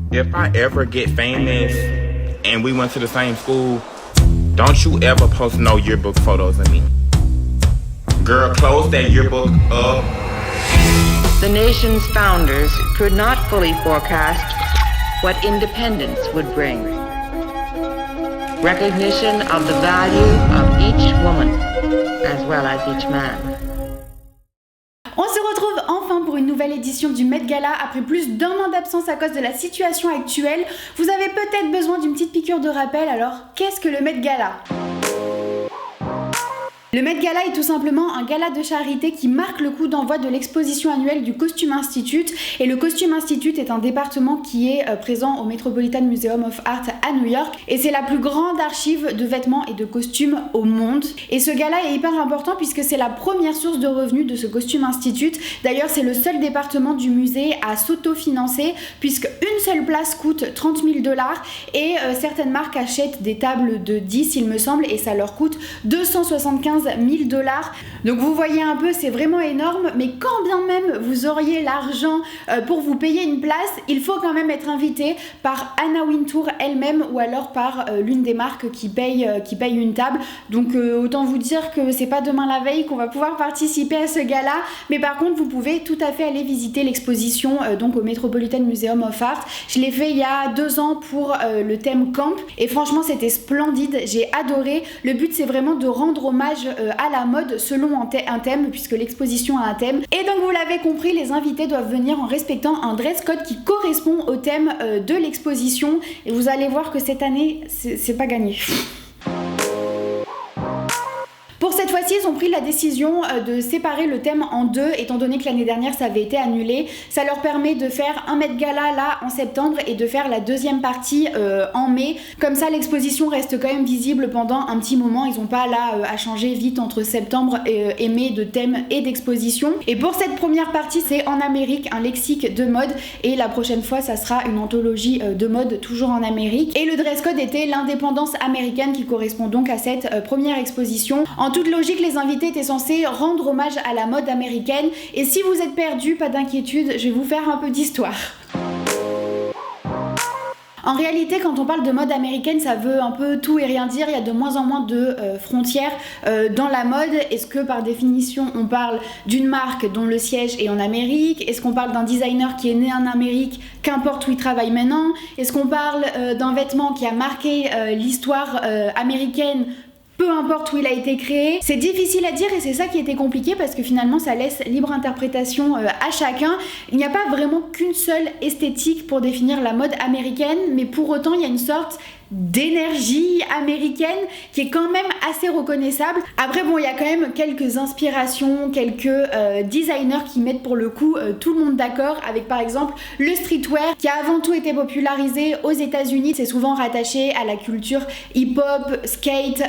If I ever get famous and we went to the same school, don't you ever post no yearbook photos of me. Girl, close that yearbook up. The nation's founders could not fully forecast what independence would bring. Recognition of the value of each woman as well as each man. On se retrouve enfin pour une nouvelle édition du Met Gala après plus d'un an d'absence à cause de la situation actuelle. Vous avez peut-être besoin d'une petite piqûre de rappel, alors qu'est-ce que le Met Gala ? Le Met Gala est tout simplement un gala de charité qui marque le coup d'envoi de l'exposition annuelle du Costume Institute. Et le Costume Institute est un département qui est présent au Metropolitan Museum of Art à New York. Et c'est la plus grande archive de vêtements et de costumes au monde. Et ce gala est hyper important puisque c'est la première source de revenus de ce Costume Institute. D'ailleurs, c'est le seul département du musée à s'autofinancer puisque une seule place coûte 30 000 $. Et certaines marques achètent des tables de 10, il me semble, et ça leur coûte 275 000 $. Donc vous voyez un peu, c'est vraiment énorme, mais quand bien même vous auriez l'argent pour vous payer une place, il faut quand même être invité par Anna Wintour elle-même ou alors par l'une des marques qui paye une table. Donc autant vous dire que c'est pas demain la veille qu'on va pouvoir participer à ce gala, mais par contre vous pouvez tout à fait aller visiter l'exposition donc au Metropolitan Museum of Art. Je l'ai fait il y a 2 ans pour le thème camp et franchement c'était splendide, j'ai adoré. Le but c'est vraiment de rendre hommage à la mode selon un thème puisque l'exposition a un thème. Et donc vous l'avez compris, les invités doivent venir en respectant un dress code qui correspond au thème de l'exposition et vous allez voir que cette année c'est pas gagné. Pour cette fois-ci, ils ont pris la décision de séparer le thème en deux, étant donné que l'année dernière ça avait été annulé. Ça leur permet de faire un Met Gala là en septembre et de faire la deuxième partie en mai. Comme ça, l'exposition reste quand même visible pendant un petit moment. Ils n'ont pas là à changer vite entre septembre et mai de thème et d'exposition. Et pour cette première partie, c'est en Amérique, un lexique de mode. Et la prochaine fois, ça sera une anthologie de mode toujours en Amérique. Et le dress code était l'indépendance américaine qui correspond donc à cette première exposition. En toute logique, les invités étaient censés rendre hommage à la mode américaine. Et si vous êtes perdu, pas d'inquiétude, je vais vous faire un peu d'histoire. En réalité, quand on parle de mode américaine, ça veut un peu tout et rien dire. Il y a de moins en moins de frontières dans la mode. Est-ce que par définition, on parle d'une marque dont le siège est en Amérique? Est-ce qu'on parle d'un designer qui est né en Amérique, qu'importe où il travaille maintenant? Est-ce qu'on parle d'un vêtement qui a marqué l'histoire américaine? Peu importe où il a été créé, c'est difficile à dire et c'est ça qui était compliqué parce que finalement ça laisse libre interprétation à chacun. Il n'y a pas vraiment qu'une seule esthétique pour définir la mode américaine, mais pour autant il y a une sorte d'énergie américaine qui est quand même assez reconnaissable. Après bon, il y a quand même quelques inspirations, quelques designers qui mettent pour le coup tout le monde d'accord, avec par exemple le streetwear qui a avant tout été popularisé aux États-Unis. C'est souvent rattaché à la culture hip-hop, skate,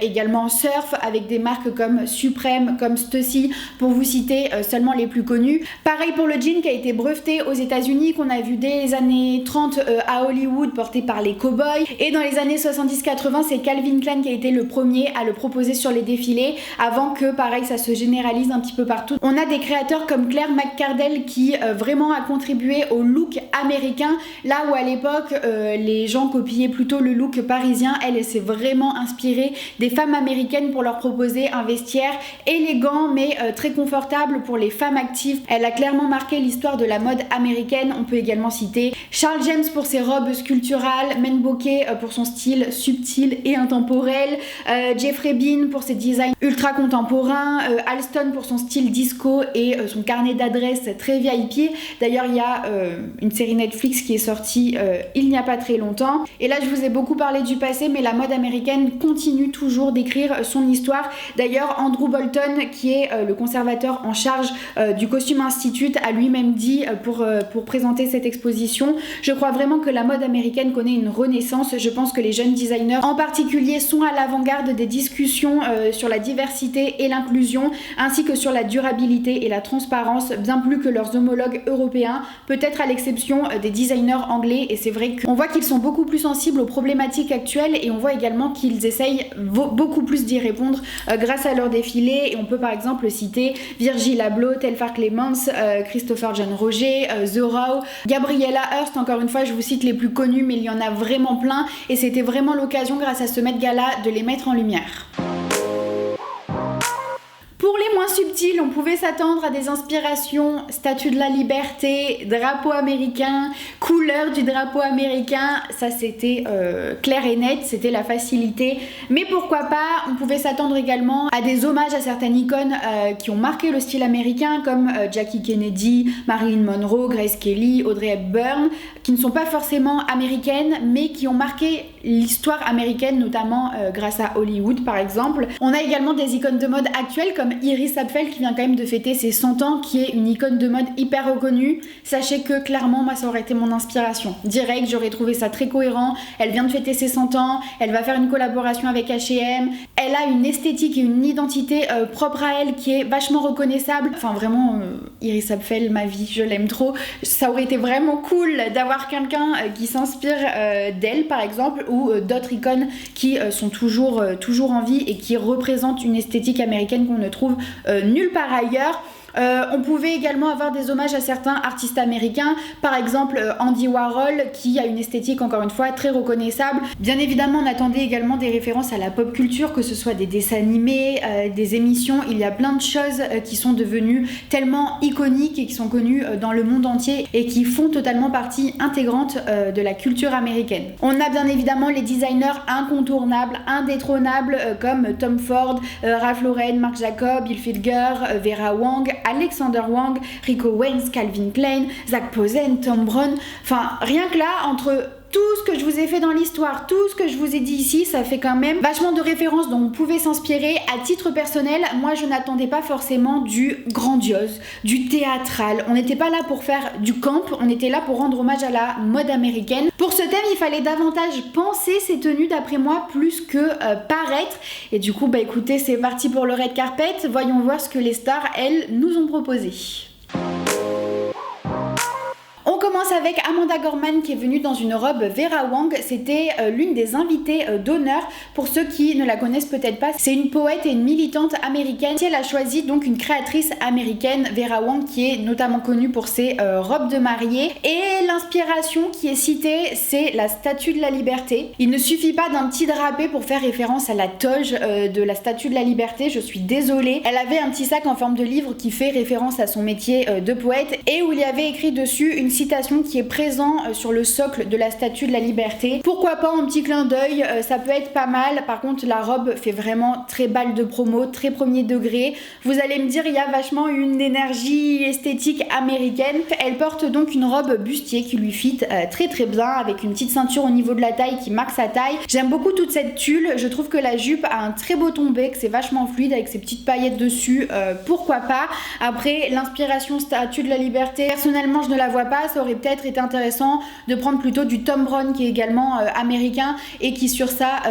également surf, avec des marques comme Supreme, comme Stussy, pour vous citer seulement les plus connus. Pareil pour le jean qui a été breveté aux États-Unis, qu'on a vu dès les années 30 à Hollywood, porté par les cowboys. Et dans les années 70-80, c'est Calvin Klein qui a été le premier à le proposer sur les défilés, avant que, pareil, ça se généralise un petit peu partout. On a des créateurs comme Claire McCardell qui vraiment a contribué au look américain, là où à l'époque, les gens copiaient plutôt le look parisien. Elle s'est vraiment inspirée des femmes américaines pour leur proposer un vestiaire élégant, mais très confortable pour les femmes actives. Elle a clairement marqué l'histoire de la mode américaine. On peut également citer Charles James pour ses robes sculpturales, Men Bocquet pour son style subtil et intemporel, Jeffrey Bean pour ses designs ultra contemporains, Alston pour son style disco et son carnet d'adresses très VIP. D'ailleurs il y a une série Netflix qui est sortie il n'y a pas très longtemps. Et là je vous ai beaucoup parlé du passé, mais la mode américaine continue toujours d'écrire son histoire. D'ailleurs Andrew Bolton, qui est le conservateur en charge du Costume Institute, a lui-même dit pour présenter cette exposition: je crois vraiment que la mode américaine connaît une renaissance Je pense que les jeunes designers en particulier sont à l'avant-garde des discussions sur la diversité et l'inclusion, ainsi que sur la durabilité et la transparence, bien plus que leurs homologues européens, peut-être à l'exception des designers anglais. Et c'est vrai qu'on voit qu'ils sont beaucoup plus sensibles aux problématiques actuelles, et on voit également qu'ils essayent beaucoup plus d'y répondre grâce à leur défilé. Et on peut par exemple citer Virgil Abloh, Telfar Clements, Christopher John Roger, The Row, Gabriella Hearst. Encore une fois, je vous cite les plus connus, mais il y en a vraiment plein, et c'était vraiment l'occasion grâce à ce Met Gala de les mettre en lumière. Pour les moins subtils, on pouvait s'attendre à des inspirations Statue de la Liberté, drapeau américain, couleur du drapeau américain. Ça c'était clair et net, c'était la facilité. Mais pourquoi pas, on pouvait s'attendre également à des hommages à certaines icônes qui ont marqué le style américain, comme Jackie Kennedy, Marilyn Monroe, Grace Kelly, Audrey Hepburn, qui ne sont pas forcément américaines, mais qui ont marqué l'histoire américaine, notamment grâce à Hollywood par exemple. On a également des icônes de mode actuelles comme Iris Apfel qui vient quand même de fêter ses 100 ans, qui est une icône de mode hyper reconnue. Sachez que clairement moi ça aurait été mon inspiration. Direct, j'aurais trouvé ça très cohérent. Elle vient de fêter ses 100 ans, elle va faire une collaboration avec H&M, elle a une esthétique et une identité propre à elle qui est vachement reconnaissable. Enfin vraiment, Iris Apfel, ma vie, je l'aime trop. Ça aurait été vraiment cool d'avoir quelqu'un qui s'inspire d'elle par exemple, ou d'autres icônes qui sont toujours en vie et qui représentent une esthétique américaine qu'on ne trouve nulle part ailleurs. On pouvait également avoir des hommages à certains artistes américains, par exemple Andy Warhol qui a une esthétique encore une fois très reconnaissable. Bien évidemment on attendait également des références à la pop culture, que ce soit des dessins animés, des émissions. Il y a plein de choses qui sont devenues tellement iconiques et qui sont connues dans le monde entier et qui font totalement partie intégrante de la culture américaine. On a bien évidemment les designers incontournables, indétrônables comme Tom Ford, Ralph Lauren, Marc Jacob, Bill Fiedger, Vera Wang, Alexander Wang, Rico Owens, Calvin Klein, Zac Posen, Thom Browne. Enfin, rien que là, entre tout ce que je vous ai fait dans l'histoire, tout ce que je vous ai dit ici, ça fait quand même vachement de références dont on pouvait s'inspirer. À titre personnel, moi je n'attendais pas forcément du grandiose, du théâtral. On n'était pas là pour faire du camp, on était là pour rendre hommage à la mode américaine. Pour ce thème, il fallait davantage penser ces tenues d'après moi, plus que paraître. Et du coup, bah écoutez, c'est parti pour le red carpet. Voyons voir ce que les stars, elles, nous ont proposé. On commence avec Amanda Gorman qui est venue dans une robe Vera Wang. C'était l'une des invitées d'honneur. Pour ceux qui ne la connaissent peut-être pas, c'est une poète et une militante américaine. Elle a choisi donc une créatrice américaine, Vera Wang, qui est notamment connue pour ses robes de mariée. Et l'inspiration qui est citée, c'est la Statue de la Liberté. Il ne suffit pas d'un petit drapé pour faire référence à la toge de la Statue de la Liberté. Je suis désolée. Elle avait un petit sac en forme de livre qui fait référence à son métier de poète et où il y avait écrit dessus une citation qui est présent sur le socle de la Statue de la Liberté. Pourquoi pas un petit clin d'œil, ça peut être pas mal. Par contre la robe fait vraiment très balle de promo, très premier degré. Vous allez me dire, il y a vachement une énergie esthétique américaine. Elle porte donc une robe bustier qui lui fit très très bien, avec une petite ceinture au niveau de la taille qui marque sa taille. J'aime beaucoup toute cette tulle, je trouve que la jupe a un très beau tombé, que c'est vachement fluide avec ses petites paillettes dessus, pourquoi pas. Après l'inspiration Statue de la Liberté, personnellement je ne la vois pas. Ça aurait peut-être été intéressant de prendre plutôt du Thom Browne qui est également américain et qui sur sa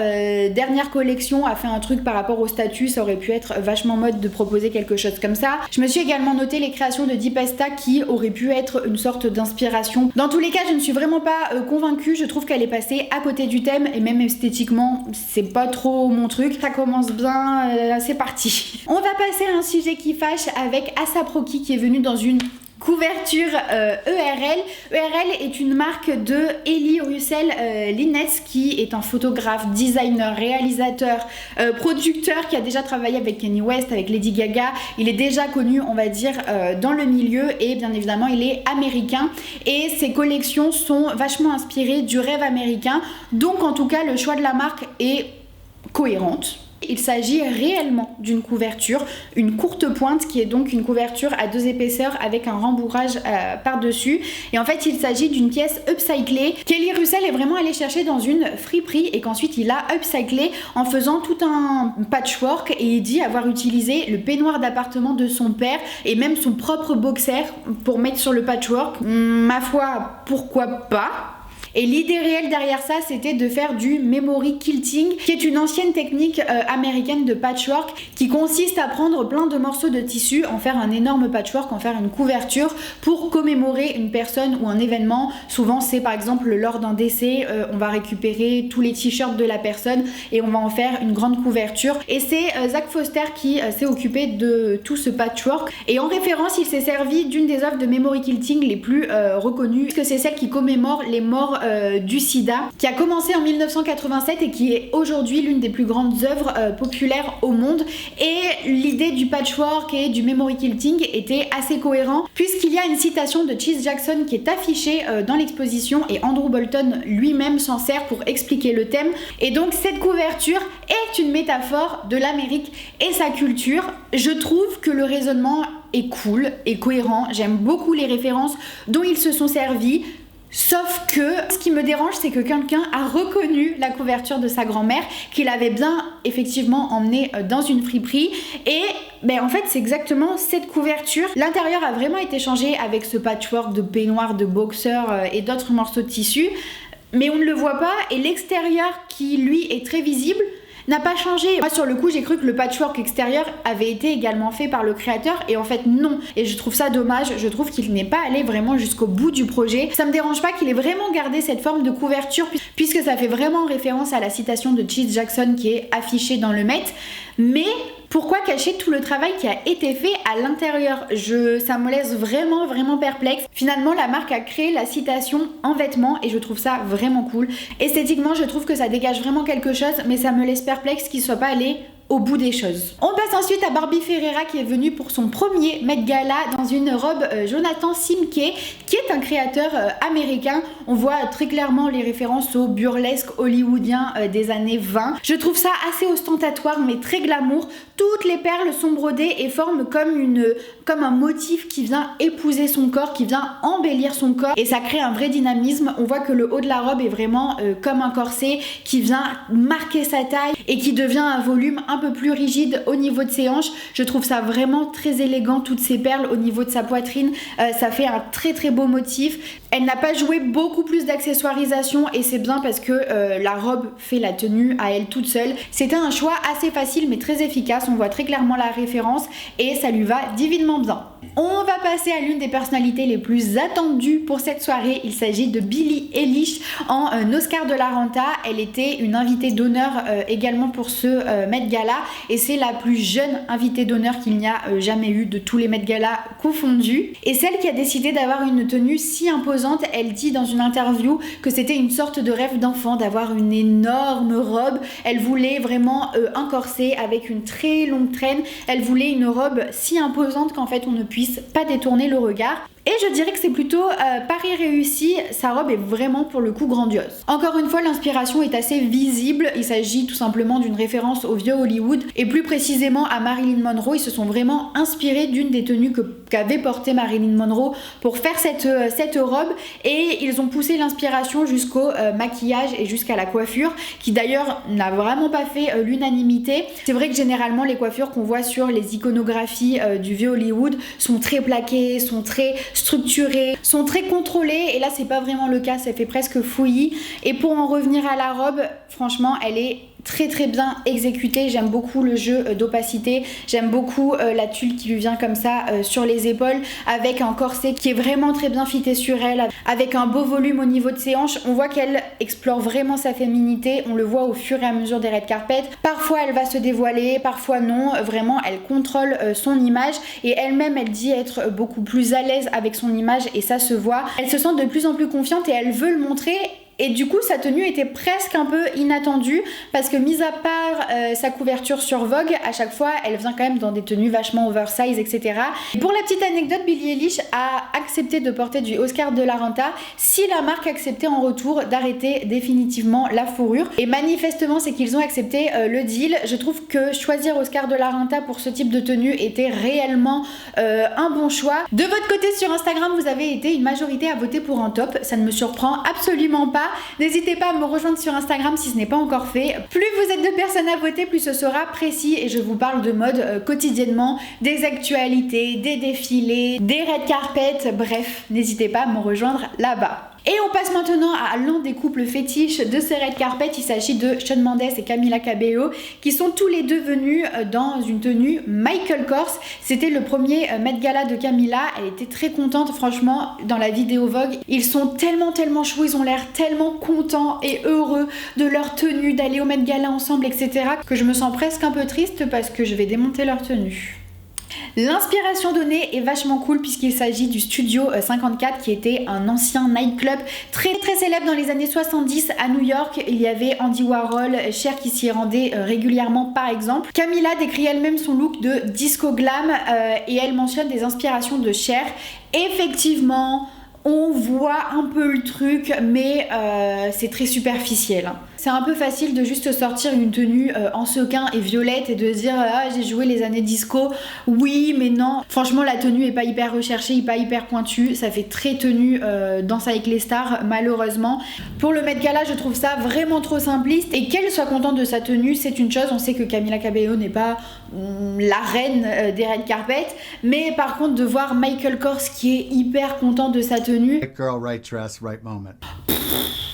dernière collection a fait un truc par rapport aux statues. Ça aurait pu être vachement mode de proposer quelque chose comme ça. Je me suis également noté les créations de Dipesta qui auraient pu être une sorte d'inspiration. Dans tous les cas, je ne suis vraiment pas convaincue. Je trouve qu'elle est passée à côté du thème et même esthétiquement, c'est pas trop mon truc. Ça commence bien, c'est parti. On va passer à un sujet qui fâche avec A$AP Rocky qui est venu dans une couverture ERL. ERL est une marque de Elie Russell Linnes qui est un photographe, designer, réalisateur, producteur qui a déjà travaillé avec Kanye West, avec Lady Gaga. Il est déjà connu, on va dire, dans le milieu et bien évidemment il est américain et ses collections sont vachement inspirées du rêve américain. Donc en tout cas le choix de la marque est cohérente. Il s'agit réellement d'une couverture, une courte pointe qui est donc une couverture à 2 épaisseurs avec un rembourrage par-dessus. Et en fait, il s'agit d'une pièce upcyclée qu'Elie Russell est vraiment allé chercher dans une friperie et qu'ensuite il a upcyclé en faisant tout un patchwork et il dit avoir utilisé le peignoir d'appartement de son père et même son propre boxer pour mettre sur le patchwork. Ma foi, pourquoi pas ? Et l'idée réelle derrière ça, c'était de faire du memory quilting, qui est une ancienne technique américaine de patchwork qui consiste à prendre plein de morceaux de tissu, en faire un énorme patchwork, en faire une couverture pour commémorer une personne ou un événement. Souvent c'est par exemple lors d'un décès, on va récupérer tous les t-shirts de la personne et on va en faire une grande couverture. Et c'est Zack Foster qui s'est occupé de tout ce patchwork. Et en référence, il s'est servi d'une des œuvres de memory quilting les plus reconnues, puisque c'est celle qui commémore les morts du sida, qui a commencé en 1987 et qui est aujourd'hui l'une des plus grandes œuvres populaires au monde. Et l'idée du patchwork et du memory quilting était assez cohérent, puisqu'il y a une citation de Cheese Jackson qui est affichée dans l'exposition et Andrew Bolton lui-même s'en sert pour expliquer le thème. Et donc cette couverture est une métaphore de l'Amérique et sa culture. Je trouve que le raisonnement est cool et cohérent, j'aime beaucoup les références dont ils se sont servis. Sauf que ce qui me dérange, c'est que quelqu'un a reconnu la couverture de sa grand-mère, qu'il avait bien effectivement emmenée dans une friperie. Et en fait, c'est exactement cette couverture. L'intérieur a vraiment été changé avec ce patchwork de peignoir, de boxeur et d'autres morceaux de tissu. Mais on ne le voit pas. Et l'extérieur, qui lui est très visible, n'a pas changé. Moi sur le coup j'ai cru que le patchwork extérieur avait été également fait par le créateur et en fait non, et je trouve ça dommage. Je trouve qu'il n'est pas allé vraiment jusqu'au bout du projet. Ça me dérange pas qu'il ait vraiment gardé cette forme de couverture puisque ça fait vraiment référence à la citation de Cheese Jackson qui est affichée dans le Met, mais pourquoi cacher tout le travail qui a été fait à l'intérieur? Ça me laisse vraiment perplexe. Finalement, la marque a créé la citation en vêtements et je trouve ça vraiment cool. Esthétiquement, je trouve que ça dégage vraiment quelque chose, mais ça me laisse perplexe qu'il soit pas allé au bout des choses. On passe ensuite à Barbie Ferreira qui est venue pour son premier Met Gala dans une robe Jonathan Simke, qui est un créateur américain. On voit très clairement les références au burlesque hollywoodien des années 20. Je trouve ça assez ostentatoire mais très glamour. Toutes les perles sont brodées et forment comme un motif qui vient épouser son corps, qui vient embellir son corps, et ça crée un vrai dynamisme. On voit que le haut de la robe est vraiment comme un corset qui vient marquer sa taille et qui devient un volume un peu plus rigide au niveau de ses hanches. Je trouve ça vraiment très élégant, toutes ces perles au niveau de sa poitrine, ça fait un très beau motif. Elle n'a pas joué beaucoup plus d'accessoirisation et c'est bien parce que la robe fait la tenue à elle toute seule. C'était un choix assez facile mais très efficace, on voit très clairement la référence et ça lui va divinement bien. On va passer à l'une des personnalités les plus attendues pour cette soirée. Il s'agit de Billie Eilish en Oscar de la Renta. Elle était une invitée d'honneur également pour ce Met Gala et c'est la plus jeune invitée d'honneur qu'il n'y a jamais eu de tous les Met Gala confondus. Et celle qui a décidé d'avoir une tenue si imposante, elle dit dans une interview que c'était une sorte de rêve d'enfant d'avoir une énorme robe. Elle voulait vraiment un corset avec une très longue traîne. Elle voulait une robe si imposante qu'en fait on ne puisse pas détourner le regard. Et je dirais que c'est plutôt pari réussi, sa robe est vraiment pour le coup grandiose. Encore une fois, l'inspiration est assez visible, il s'agit tout simplement d'une référence au vieux Hollywood et plus précisément à Marilyn Monroe. Ils se sont vraiment inspirés d'une des tenues qu'avait porté Marilyn Monroe pour faire cette robe et ils ont poussé l'inspiration jusqu'au maquillage et jusqu'à la coiffure qui d'ailleurs n'a vraiment pas fait l'unanimité. C'est vrai que généralement les coiffures qu'on voit sur les iconographies du vieux Hollywood sont très plaquées, sont très structurées, sont très contrôlées et là c'est pas vraiment le cas, ça fait presque fouillis. Et pour en revenir à la robe, franchement elle est très bien exécutée. J'aime beaucoup le jeu d'opacité, j'aime beaucoup la tulle qui lui vient comme ça sur les épaules avec un corset qui est vraiment très bien fité sur elle, avec un beau volume au niveau de ses hanches. On voit qu'elle explore vraiment sa féminité, on le voit au fur et à mesure des red carpets. Parfois elle va se dévoiler, parfois non, vraiment elle contrôle son image et elle-même elle dit être beaucoup plus à l'aise avec son image et ça se voit. Elle se sent de plus en plus confiante et elle veut le montrer. Et du coup sa tenue était presque un peu inattendue parce que mis à part sa couverture sur Vogue, à chaque fois elle vient quand même dans des tenues vachement oversize, etc. Et pour la petite anecdote, Billie Eilish a accepté de porter du Oscar de la Renta si la marque acceptait en retour d'arrêter définitivement la fourrure. Et manifestement c'est qu'ils ont accepté le deal. Je trouve que choisir Oscar de la Renta pour ce type de tenue était réellement un bon choix. De votre côté sur Instagram vous avez été une majorité à voter pour un top, ça ne me surprend absolument pas. N'hésitez pas à me rejoindre sur Instagram si ce n'est pas encore fait. Plus vous êtes de personnes à voter, plus ce sera précis et je vous parle de mode quotidiennement, des actualités, des défilés, des red carpets, bref, n'hésitez pas à me rejoindre là-bas. Et on passe maintenant à l'un des couples fétiches de ces red carpet. Il s'agit de Shawn Mendes et Camila Cabello, qui sont tous les deux venus dans une tenue Michael Kors. C'était le premier Met Gala de Camila. Elle était très contente, franchement, dans la vidéo Vogue. Ils sont tellement chauds, ils ont l'air tellement contents et heureux de leur tenue, d'aller au Met Gala ensemble, etc., que je me sens presque un peu triste parce que je vais démonter leur tenue. L'inspiration donnée est vachement cool puisqu'il s'agit du Studio 54 qui était un ancien nightclub très célèbre dans les années 70 à New York. Il y avait Andy Warhol, Cher qui s'y rendait régulièrement par exemple. Camila décrit elle-même son look de disco glam et elle mentionne des inspirations de Cher. Effectivement, on voit un peu le truc, mais c'est très superficiel. C'est un peu facile de juste sortir une tenue en sequin et violette et de se dire ah j'ai joué les années disco. Oui mais non, franchement la tenue est pas hyper recherchée, pas hyper pointue, ça fait très tenue Danse avec les stars malheureusement. Pour le Met Gala je trouve ça vraiment trop simpliste et qu'elle soit contente de sa tenue c'est une chose. On sait que Camila Cabello n'est pas la reine des red carpet, mais par contre de voir Michael Kors qui est hyper content de sa tenue, Right girl, right dress, right moment.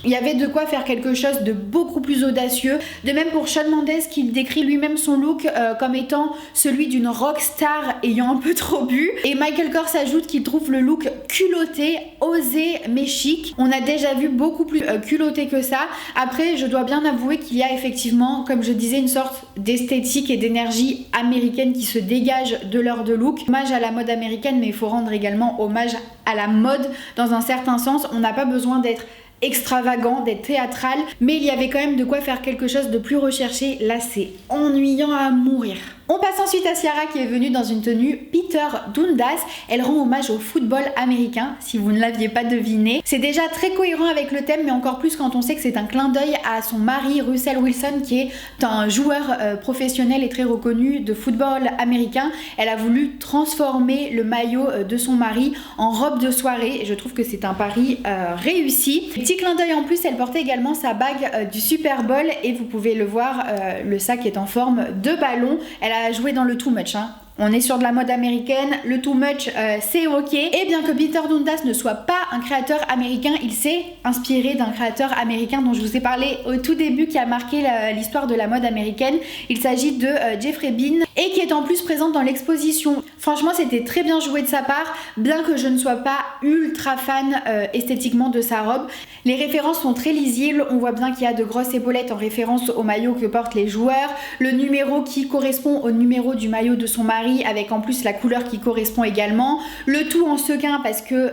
il y avait de quoi faire quelque chose de beaucoup plus audacieux. De même pour Shawn Mendes qui décrit lui-même son look comme étant celui d'une rockstar ayant un peu trop bu. Et Michael Kors ajoute qu'il trouve le look culotté, osé mais chic. On a déjà vu beaucoup plus culotté que ça. Après je dois bien avouer qu'il y a effectivement, comme je disais, une sorte d'esthétique et d'énergie américaine qui se dégage de leur de look. Hommage à la mode américaine, mais il faut rendre également hommage à la mode dans un certain sens. On n'a pas besoin d'être extravagant, d'être théâtral, mais il y avait quand même de quoi faire quelque chose de plus recherché. Là c'est ennuyant à mourir. On passe ensuite à Ciara qui est venue dans une tenue Peter Dundas. Elle rend hommage au football américain, si vous ne l'aviez pas deviné. C'est déjà très cohérent avec le thème, mais encore plus quand on sait que c'est un clin d'œil à son mari Russell Wilson qui est un joueur professionnel et très reconnu de football américain. Elle a voulu transformer le maillot de son mari en robe de soirée et je trouve que c'est un pari réussi. Petit clin d'œil en plus, elle portait également sa bague du Super Bowl et vous pouvez le voir, le sac est en forme de ballon. Elle a joué dans le Too Much, hein. On est sur de la mode américaine, le too much c'est ok. Et bien que Peter Dundas ne soit pas un créateur américain, il s'est inspiré d'un créateur américain dont je vous ai parlé au tout début qui a marqué l'histoire de la mode américaine. Il s'agit de Jeffrey Bean et qui est en plus présente dans l'exposition. Franchement c'était très bien joué de sa part, bien que je ne sois pas ultra fan esthétiquement de sa robe. Les références sont très lisibles, on voit bien qu'il y a de grosses épaulettes en référence au maillot que portent les joueurs, le numéro qui correspond au numéro du maillot de son mari avec en plus la couleur qui correspond également, le tout en sequin parce que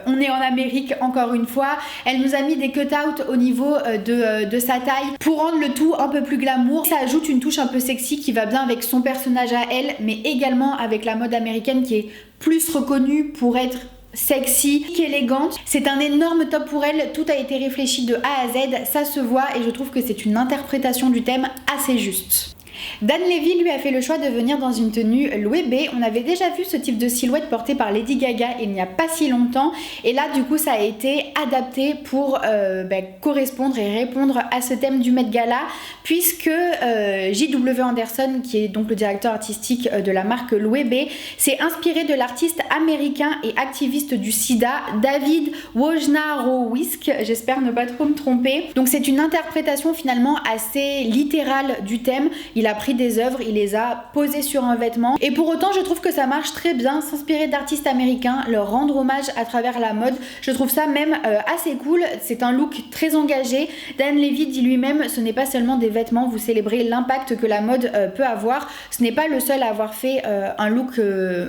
on est en Amérique encore une fois. Elle nous a mis des cut-out au niveau de sa taille pour rendre le tout un peu plus glamour. Ça ajoute une touche un peu sexy qui va bien avec son personnage à elle, mais également avec la mode américaine qui est plus reconnue pour être sexy, élégante. C'est un énorme top pour elle, tout a été réfléchi de A à Z, ça se voit et je trouve que c'est une interprétation du thème assez juste. Dan Levy lui a fait le choix de venir dans une tenue Louis B. On avait déjà vu ce type de silhouette portée par Lady Gaga il n'y a pas si longtemps et là du coup ça a été adapté pour correspondre et répondre à ce thème du Met Gala puisque J.W. Anderson qui est donc le directeur artistique de la marque Louis B s'est inspiré de l'artiste américain et activiste du sida David Wojnarowicz, j'espère ne pas trop me tromper. Donc c'est une interprétation finalement assez littérale du thème. Il a pris des œuvres, il les a posées sur un vêtement et pour autant je trouve que ça marche très bien, s'inspirer d'artistes américains, leur rendre hommage à travers la mode, je trouve ça même assez cool. C'est un look très engagé. Dan Levy dit lui-même ce n'est pas seulement des vêtements, vous célébrez l'impact que la mode peut avoir. Ce n'est pas le seul à avoir fait un look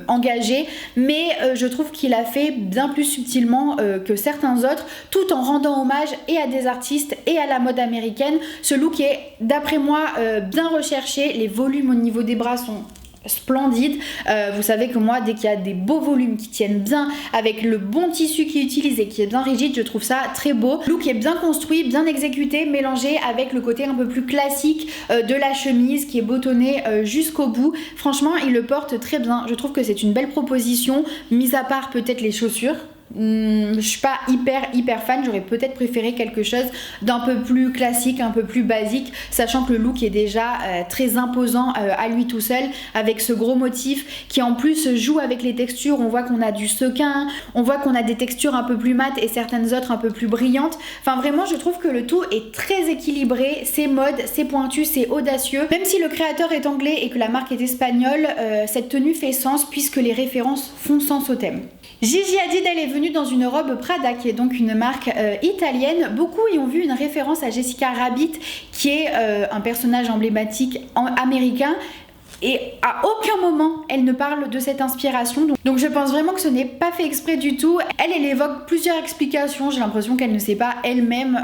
engagé, mais je trouve qu'il a fait bien plus subtilement que certains autres, tout en rendant hommage et à des artistes et à la mode américaine. Ce look est d'après moi bien recherché, les volumes au niveau des bras sont splendide. Vous savez que moi dès qu'il y a des beaux volumes qui tiennent bien avec le bon tissu qui est utilisé, qui est bien rigide, je trouve ça très beau. Le look est bien construit, bien exécuté, mélangé avec le côté un peu plus classique de la chemise qui est bottonnée jusqu'au bout. Franchement il le porte très bien, je trouve que c'est une belle proposition, mis à part peut-être les chaussures. je suis pas hyper fan, j'aurais peut-être préféré quelque chose d'un peu plus classique, un peu plus basique, sachant que le look est déjà très imposant à lui tout seul, avec ce gros motif qui en plus joue avec les textures. On voit qu'on a du sequin, on voit qu'on a des textures un peu plus mates et certaines autres un peu plus brillantes. Enfin vraiment, je trouve que le tout est très équilibré, c'est mode, c'est pointu, c'est audacieux. Même si le créateur est anglais et que la marque est espagnole, cette tenue fait sens puisque les références font sens au thème. Gigi Hadid, elle est venue dans une robe Prada, qui est donc une marque italienne. Beaucoup y ont vu une référence à Jessica Rabbit, qui est un personnage emblématique américain. Et à aucun moment elle ne parle de cette inspiration, donc je pense vraiment que ce n'est pas fait exprès du tout. Elle évoque plusieurs explications, j'ai l'impression qu'elle ne sait pas elle-même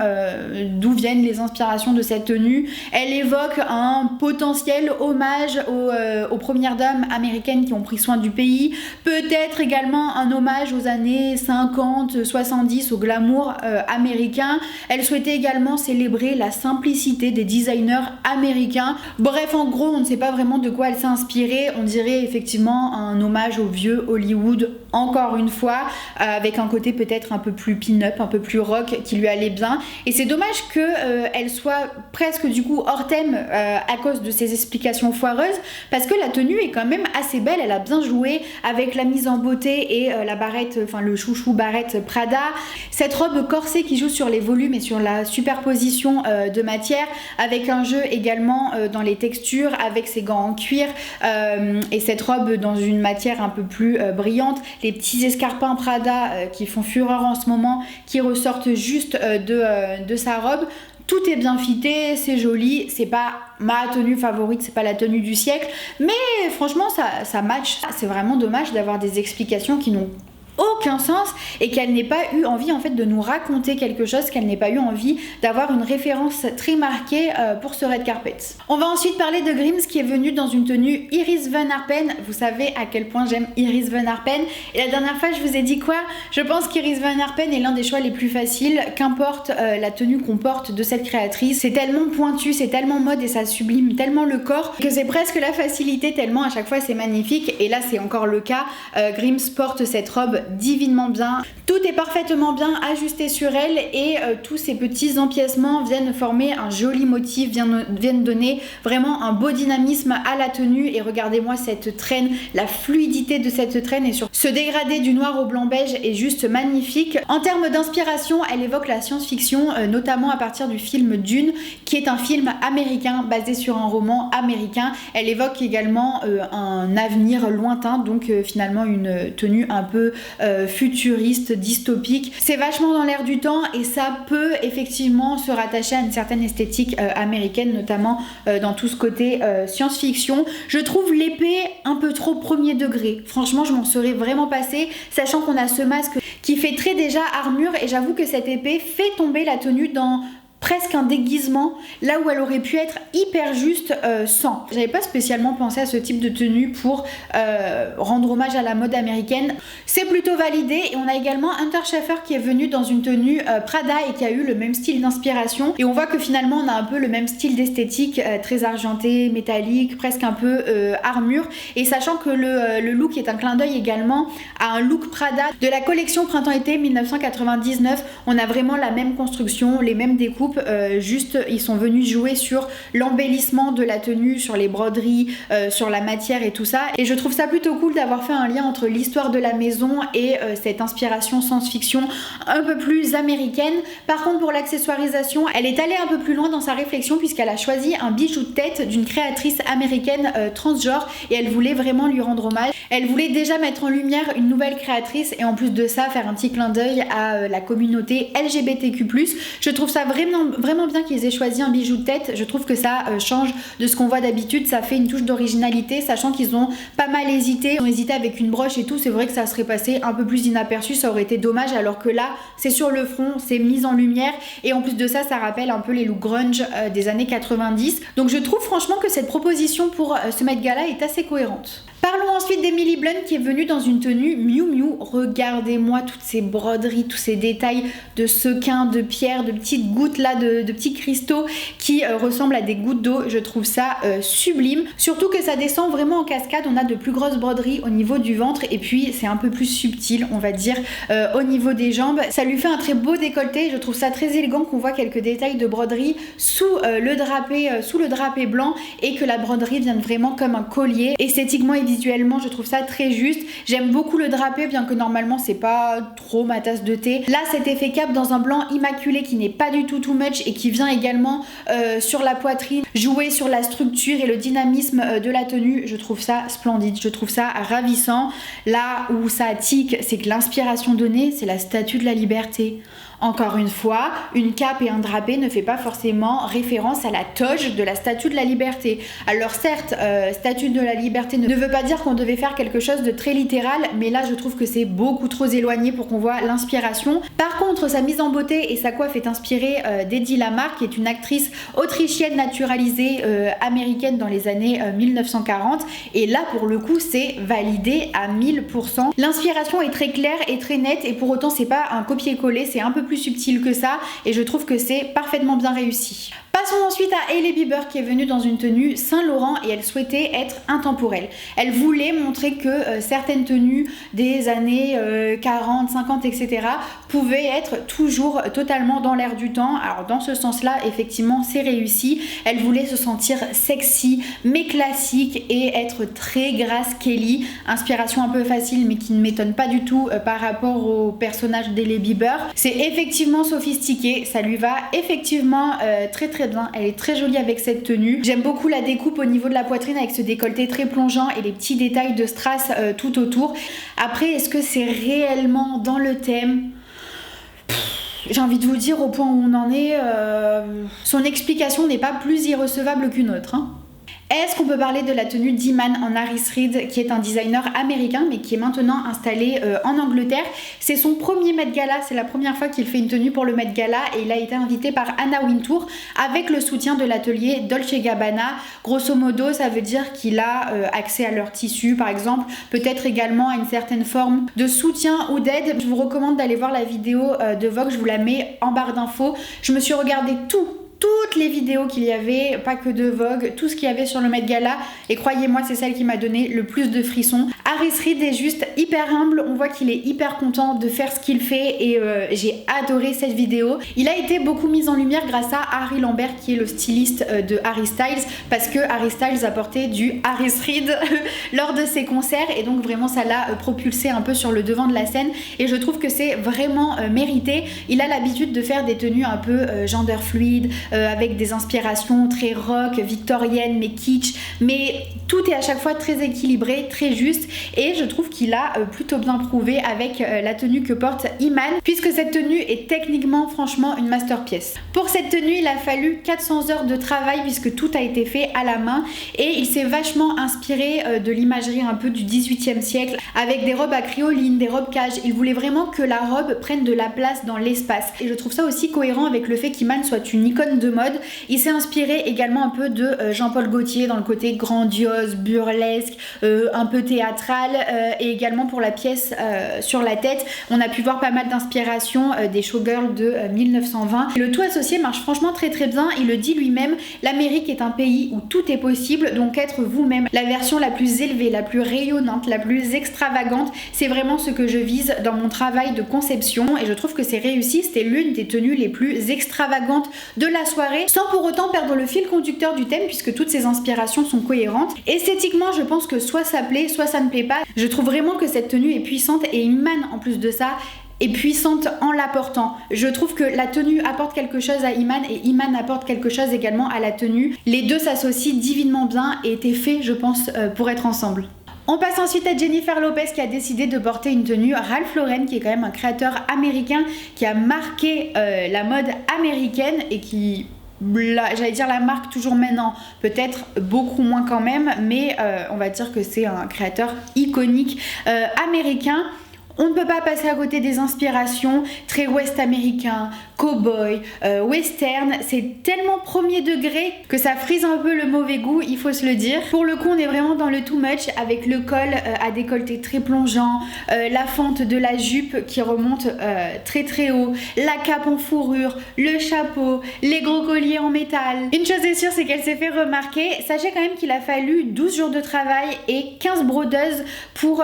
d'où viennent les inspirations de cette tenue. Elle évoque un potentiel hommage aux premières dames américaines qui ont pris soin du pays, peut-être également un hommage aux années 50, 70, au glamour américain. Elle souhaitait également célébrer la simplicité des designers américains. Bref, en gros, on ne sait pas vraiment de quoi elle s'est inspirée. On dirait effectivement un hommage au vieux Hollywood, encore une fois, avec un côté peut-être un peu plus pin-up, un peu plus rock qui lui allait bien. Et c'est dommage qu'elle soit presque du coup hors thème à cause de ses explications foireuses, parce que la tenue est quand même assez belle. Elle a bien joué avec la mise en beauté et la barrette, enfin le chouchou barrette Prada. Cette robe corsée qui joue sur les volumes et sur la superposition de matière, avec un jeu également dans les textures, avec ses gants en cuir et cette robe dans une matière un peu plus brillante, les petits escarpins Prada qui font fureur en ce moment, qui ressortent juste de sa robe. Tout est bien fité, c'est joli, c'est pas ma tenue favorite, c'est pas la tenue du siècle, mais franchement ça match. C'est vraiment dommage d'avoir des explications qui n'ont aucun sens et qu'elle n'ait pas eu envie en fait de nous raconter quelque chose, qu'elle n'ait pas eu envie d'avoir une référence très marquée pour ce red carpet. On va ensuite parler de Grims qui est venu dans une tenue Iris Van Herpen. Vous savez à quel point j'aime Iris Van Herpen, et la dernière fois je vous ai dit quoi? Je pense qu'Iris Van Herpen est l'un des choix les plus faciles, qu'importe la tenue qu'on porte de cette créatrice. C'est tellement pointu, c'est tellement mode et ça sublime tellement le corps que c'est presque la facilité, tellement à chaque fois c'est magnifique. Et là c'est encore le cas. Grims porte cette robe divinement bien, tout est parfaitement bien ajusté sur elle et tous ces petits empiècements viennent former un joli motif, viennent donner vraiment un beau dynamisme à la tenue. Et regardez-moi cette traîne, la fluidité de cette traîne et sur ce dégradé du noir au blanc beige est juste magnifique. En termes d'inspiration, elle évoque la science-fiction, notamment à partir du film Dune, qui est un film américain basé sur un roman américain. Elle évoque également un avenir lointain, donc finalement une tenue un peu futuriste, dystopique. C'est vachement dans l'air du temps et ça peut effectivement se rattacher à une certaine esthétique américaine, notamment dans tout ce côté science-fiction. Je trouve l'épée un peu trop premier degré. Franchement, je m'en serais vraiment passée, sachant qu'on a ce masque qui fait très déjà armure, et j'avoue que cette épée fait tomber la tenue dans presque un déguisement, là où elle aurait pu être hyper juste sans. J'avais pas spécialement pensé à ce type de tenue pour rendre hommage à la mode américaine. C'est plutôt validé. Et on a également Hunter Schafer qui est venu dans une tenue Prada et qui a eu le même style d'inspiration, et on voit que finalement on a un peu le même style d'esthétique, très argenté, métallique, presque un peu armure, et sachant que le look est un clin d'œil également à un look Prada de la collection printemps-été 1999. On a vraiment la même construction, les mêmes découpes, juste ils sont venus jouer sur l'embellissement de la tenue, sur les broderies, sur la matière et tout ça, et je trouve ça plutôt cool d'avoir fait un lien entre l'histoire de la maison et cette inspiration science-fiction un peu plus américaine. Par contre, pour l'accessoirisation, elle est allée un peu plus loin dans sa réflexion, puisqu'elle a choisi un bijou de tête d'une créatrice américaine transgenre, et elle voulait vraiment lui rendre hommage. Elle voulait déjà mettre en lumière une nouvelle créatrice et en plus de ça faire un petit clin d'œil à la communauté LGBTQ+. Je trouve ça vraiment bien qu'ils aient choisi un bijou de tête. Je trouve que ça change de ce qu'on voit d'habitude, ça fait une touche d'originalité, sachant qu'ils ont pas mal hésité. Ils ont hésité avec une broche et tout, c'est vrai que ça serait passé un peu plus inaperçu, ça aurait été dommage, alors que là c'est sur le front, c'est mis en lumière, et en plus de ça, ça rappelle un peu les looks grunge des années 90. Donc je trouve franchement que cette proposition pour ce Met Gala est assez cohérente. Parlons ensuite d'Emily Blunt qui est venue dans une tenue Miu Miu. Regardez-moi toutes ces broderies, tous ces détails de sequins, de pierres, de petites gouttes là, de petits cristaux qui ressemblent à des gouttes d'eau. Je trouve ça sublime. Surtout que ça descend vraiment en cascade. On a de plus grosses broderies au niveau du ventre et puis c'est un peu plus subtil, on va dire, au niveau des jambes. Ça lui fait un très beau décolleté. Je trouve ça très élégant qu'on voit quelques détails de broderie sous le drapé blanc et que la broderie vienne vraiment comme un collier. Esthétiquement et visuellement, je trouve ça très juste. J'aime beaucoup le drapé, bien que normalement c'est pas trop ma tasse de thé. Là, cet effet cap dans un blanc immaculé qui n'est pas du tout too much et qui vient également sur la poitrine, jouer sur la structure et le dynamisme de la tenue. Je trouve ça splendide, je trouve ça ravissant. Là où ça tique, c'est que l'inspiration donnée, c'est la Statue de la Liberté. Encore une fois, une cape et un drapé ne fait pas forcément référence à la toge de la Statue de la Liberté. Alors certes, Statue de la Liberté ne veut pas dire qu'on devait faire quelque chose de très littéral, mais là je trouve que c'est beaucoup trop éloigné pour qu'on voit l'inspiration. Par contre, sa mise en beauté et sa coiffe est inspirée d'Eddie Lamar, qui est une actrice autrichienne naturalisée américaine dans les années 1940. Et là, pour le coup, c'est validé à 1000%. L'inspiration est très claire et très nette, et pour autant, c'est pas un copier-coller, c'est un peu plus subtil que ça, et je trouve que c'est parfaitement bien réussi. Passons ensuite à Hailey Bieber qui est venue dans une tenue Saint-Laurent et elle souhaitait être intemporelle. Elle voulait montrer que certaines tenues des années 40, 50, etc. pouvaient être toujours totalement dans l'air du temps. Alors dans ce sens-là, effectivement, c'est réussi. Elle voulait se sentir sexy, mais classique et être très Grace Kelly. Inspiration un peu facile, mais qui ne m'étonne pas du tout par rapport au personnage d'Hailey Bieber. C'est effectivement sophistiqué, ça lui va effectivement très bien, elle est très jolie avec cette tenue. J'aime beaucoup la découpe au niveau de la poitrine avec ce décolleté très plongeant et les petits détails de strass tout autour. Après, est-ce que c'est réellement dans le thème ? J'ai envie de vous dire au point où on en est, son explication n'est pas plus irrecevable qu'une autre, hein. Est-ce qu'on peut parler de la tenue d'Iman en Harris Reid, qui est un designer américain mais qui est maintenant installé en Angleterre. C'est son premier Met Gala, c'est la première fois qu'il fait une tenue pour le Met Gala et il a été invité par Anna Wintour avec le soutien de l'atelier Dolce & Gabbana. Grosso modo, ça veut dire qu'il a accès à leur tissu par exemple, peut-être également à une certaine forme de soutien ou d'aide. Je vous recommande d'aller voir la vidéo de Vogue, je vous la mets en barre d'infos. Je me suis regardé toutes les vidéos qu'il y avait, pas que de Vogue, tout ce qu'il y avait sur le Met Gala, et croyez-moi, c'est celle qui m'a donné le plus de frissons. Harris Reid est juste hyper humble, on voit qu'il est hyper content de faire ce qu'il fait et j'ai adoré cette vidéo. Il a été beaucoup mis en lumière grâce à Harry Lambert qui est le styliste de Harry Styles, parce que Harry Styles a porté du Harris Reid lors de ses concerts et donc vraiment ça l'a propulsé un peu sur le devant de la scène et je trouve que c'est vraiment mérité. Il a l'habitude de faire des tenues un peu gender fluide, avec des inspirations très rock, victoriennes mais kitsch, mais tout est à chaque fois très équilibré, très juste et je trouve qu'il a plutôt bien prouvé avec la tenue que porte Iman, puisque cette tenue est techniquement franchement une masterpiece. Pour cette tenue, il a fallu 400 heures de travail puisque tout a été fait à la main et il s'est vachement inspiré de l'imagerie un peu du 18e siècle avec des robes à crioline, des robes cage. Il voulait vraiment que la robe prenne de la place dans l'espace et je trouve ça aussi cohérent avec le fait qu'Iman soit une icône de mode. Il s'est inspiré également un peu de Jean-Paul Gaultier dans le côté grandiose, burlesque, un peu théâtral et également pour la pièce sur la tête. On a pu voir pas mal d'inspiration des showgirls de 1920. Et le tout associé marche franchement très bien. Il le dit lui-même, l'Amérique est un pays où tout est possible, donc être vous-même. La version la plus élevée, la plus rayonnante, la plus extravagante, c'est vraiment ce que je vise dans mon travail de conception et je trouve que c'est réussi. C'était l'une des tenues les plus extravagantes de la soirée, sans pour autant perdre le fil conducteur du thème puisque toutes ces inspirations sont cohérentes. Esthétiquement, je pense que soit ça plaît, soit ça ne plaît pas. Je trouve vraiment que cette tenue est puissante et Iman en plus de ça est puissante en la portant. Je trouve que la tenue apporte quelque chose à Iman et Iman apporte quelque chose également à la tenue. Les deux s'associent divinement bien et étaient faits, je pense, pour être ensemble. On passe ensuite à Jennifer Lopez qui a décidé de porter une tenue Ralph Lauren, qui est quand même un créateur américain qui a marqué la mode américaine et qui... j'allais dire la marque toujours maintenant, peut-être beaucoup moins quand même, mais on va dire que c'est un créateur iconique américain. On ne peut pas passer à côté des inspirations très ouest américain, cowboy, western. C'est tellement premier degré que ça frise un peu le mauvais goût, il faut se le dire. Pour le coup, on est vraiment dans le too much avec le col à décolleté très plongeant, la fente de la jupe qui remonte très très haut, la cape en fourrure, le chapeau, les gros colliers en métal. Une chose est sûre, c'est qu'elle s'est fait remarquer. Sachez quand même qu'il a fallu 12 jours de travail et 15 brodeuses pour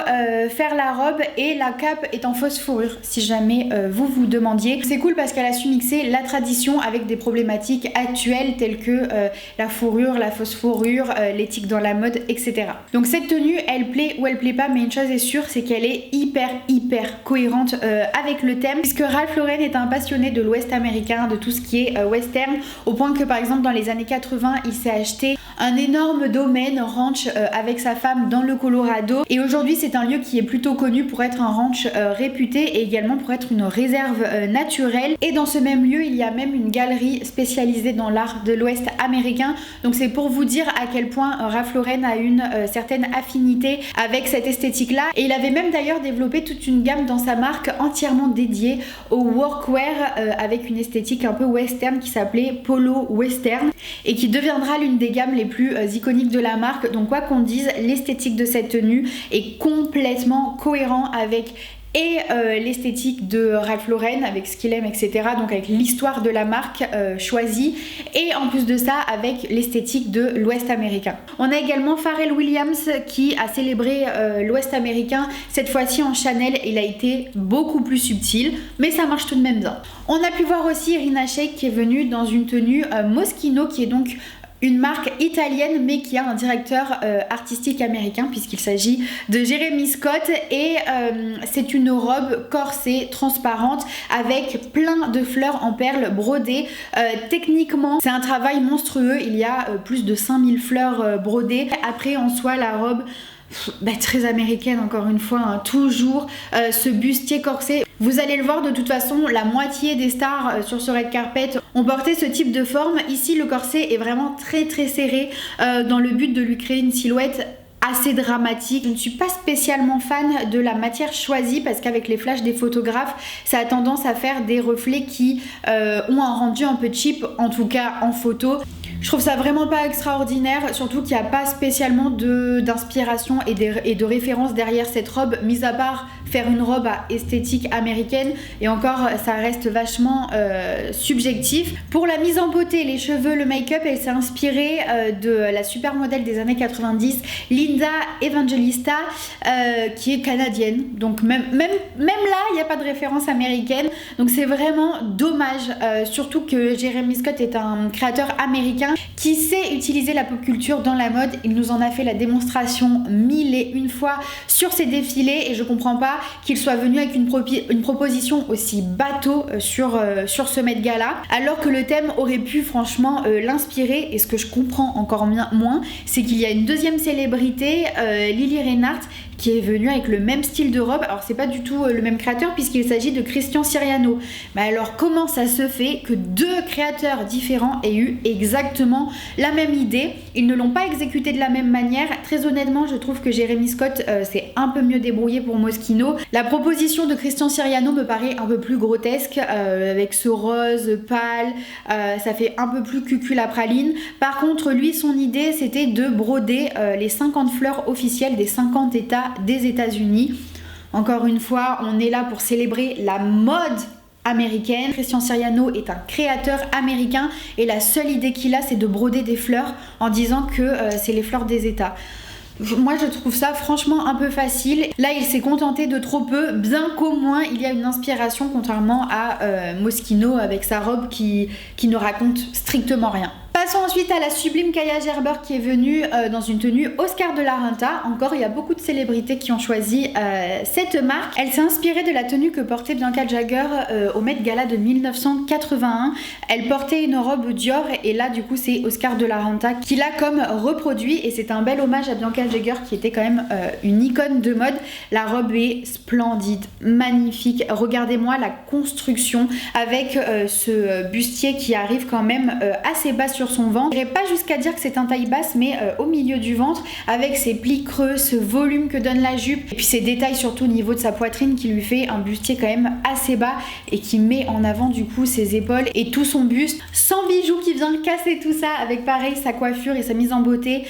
faire la robe, et la cape est en fausse fourrure, si jamais vous vous demandiez. C'est cool parce qu'elle a su mixer la tradition avec des problématiques actuelles telles que la fourrure, la fausse fourrure, l'éthique dans la mode, etc. Donc cette tenue, elle plaît ou elle plaît pas, mais une chose est sûre, c'est qu'elle est hyper cohérente avec le thème, puisque Ralph Lauren est un passionné de l'ouest américain, de tout ce qui est western, au point que par exemple dans les années 80, il s'est acheté un énorme domaine ranch avec sa femme dans le Colorado, et aujourd'hui c'est un lieu qui est plutôt connu pour être un ranch réputé et également pour être une réserve naturelle. Et dans ce même lieu, il y a même une galerie spécialisée dans l'art de l'ouest américain. Donc c'est pour vous dire à quel point Ralph Lauren a une certaine affinité avec cette esthétique là, et il avait même d'ailleurs développé toute une gamme dans sa marque entièrement dédiée au workwear avec une esthétique un peu western qui s'appelait Polo Western et qui deviendra l'une des gammes les plus iconiques de la marque. Donc quoi qu'on dise, l'esthétique de cette tenue est complètement cohérent avec l'esthétique de Ralph Lauren, avec ce qu'il aime, etc. Donc avec l'histoire de la marque choisie, et en plus de ça avec l'esthétique de l'ouest américain. On a également Pharrell Williams qui a célébré l'ouest américain, cette fois-ci en Chanel. Il a été beaucoup plus subtil, mais ça marche tout de même bien. On a pu voir aussi Irina Shayk qui est venue dans une tenue Moschino, qui est donc une marque italienne mais qui a un directeur artistique américain, puisqu'il s'agit de Jeremy Scott, et c'est une robe corsée transparente avec plein de fleurs en perles brodées. Techniquement c'est un travail monstrueux, il y a plus de 5000 fleurs brodées. Après en soi la robe très américaine encore une fois, hein, toujours ce bustier corsé. Vous allez le voir, de toute façon la moitié des stars sur ce red carpet ont porté ce type de forme. Ici le corset est vraiment très serré dans le but de lui créer une silhouette assez dramatique. Je ne suis pas spécialement fan de la matière choisie parce qu'avec les flashs des photographes ça a tendance à faire des reflets qui ont un rendu un peu cheap, en tout cas en photo. Je trouve ça vraiment pas extraordinaire, surtout qu'il n'y a pas spécialement d'inspiration et de référence derrière cette robe, mis à part faire une robe à esthétique américaine, et encore ça reste vachement subjectif. Pour la mise en beauté, les cheveux, le make-up, elle s'est inspirée de la supermodèle des années 90, Linda Evangelista, qui est canadienne, donc même là il n'y a pas de référence américaine, donc c'est vraiment dommage, surtout que Jeremy Scott est un créateur américain qui sait utiliser la pop culture dans la mode. Il nous en a fait la démonstration 1001 fois sur ses défilés, et je comprends pas qu'il soit venu avec une proposition aussi bateau sur ce Met Gala, alors que le thème aurait pu franchement l'inspirer. Et ce que je comprends encore moins, c'est qu'il y a une deuxième célébrité, Lily Reinhardt, qui est venue avec le même style de robe. Alors c'est pas du tout le même créateur puisqu'il s'agit de Christian Siriano. Mais alors comment ça se fait que deux créateurs différents aient eu exactement la même idée? Ils ne l'ont pas exécuté de la même manière. Très honnêtement, je trouve que Jeremy Scott s'est un peu mieux débrouillé pour Moschino. La proposition de Christian Siriano me paraît un peu plus grotesque, avec ce rose pâle, ça fait un peu plus cucul-praline. Par contre, lui, son idée, c'était de broder les 50 fleurs officielles des 50 États des États-Unis. Encore une fois, on est là pour célébrer la mode américaine. Christian Siriano est un créateur américain et la seule idée qu'il a, c'est de broder des fleurs en disant que c'est les fleurs des États. Moi je trouve ça franchement un peu facile. Là il s'est contenté de trop peu, bien qu'au moins il y a une inspiration, contrairement à Moschino avec sa robe qui ne raconte strictement rien. Passons ensuite à la sublime Kaia Gerber qui est venue dans une tenue Oscar de la Renta. Encore, il y a beaucoup de célébrités qui ont choisi cette marque. Elle s'est inspirée de la tenue que portait Bianca Jagger au Met Gala de 1981. Elle portait une robe Dior et là du coup c'est Oscar de la Renta qui l'a comme reproduit, et c'est un bel hommage à Bianca Jagger qui était quand même une icône de mode. La robe est splendide, magnifique. Regardez-moi la construction avec ce bustier qui arrive quand même assez bas sur sur son ventre. Je dirais pas jusqu'à dire que c'est un taille basse, mais au milieu du ventre, avec ses plis creux, ce volume que donne la jupe, et puis ces détails surtout au niveau de sa poitrine qui lui fait un bustier quand même assez bas et qui met en avant du coup ses épaules et tout son buste, sans bijoux qui vient casser tout ça, avec pareil sa coiffure et sa mise en beauté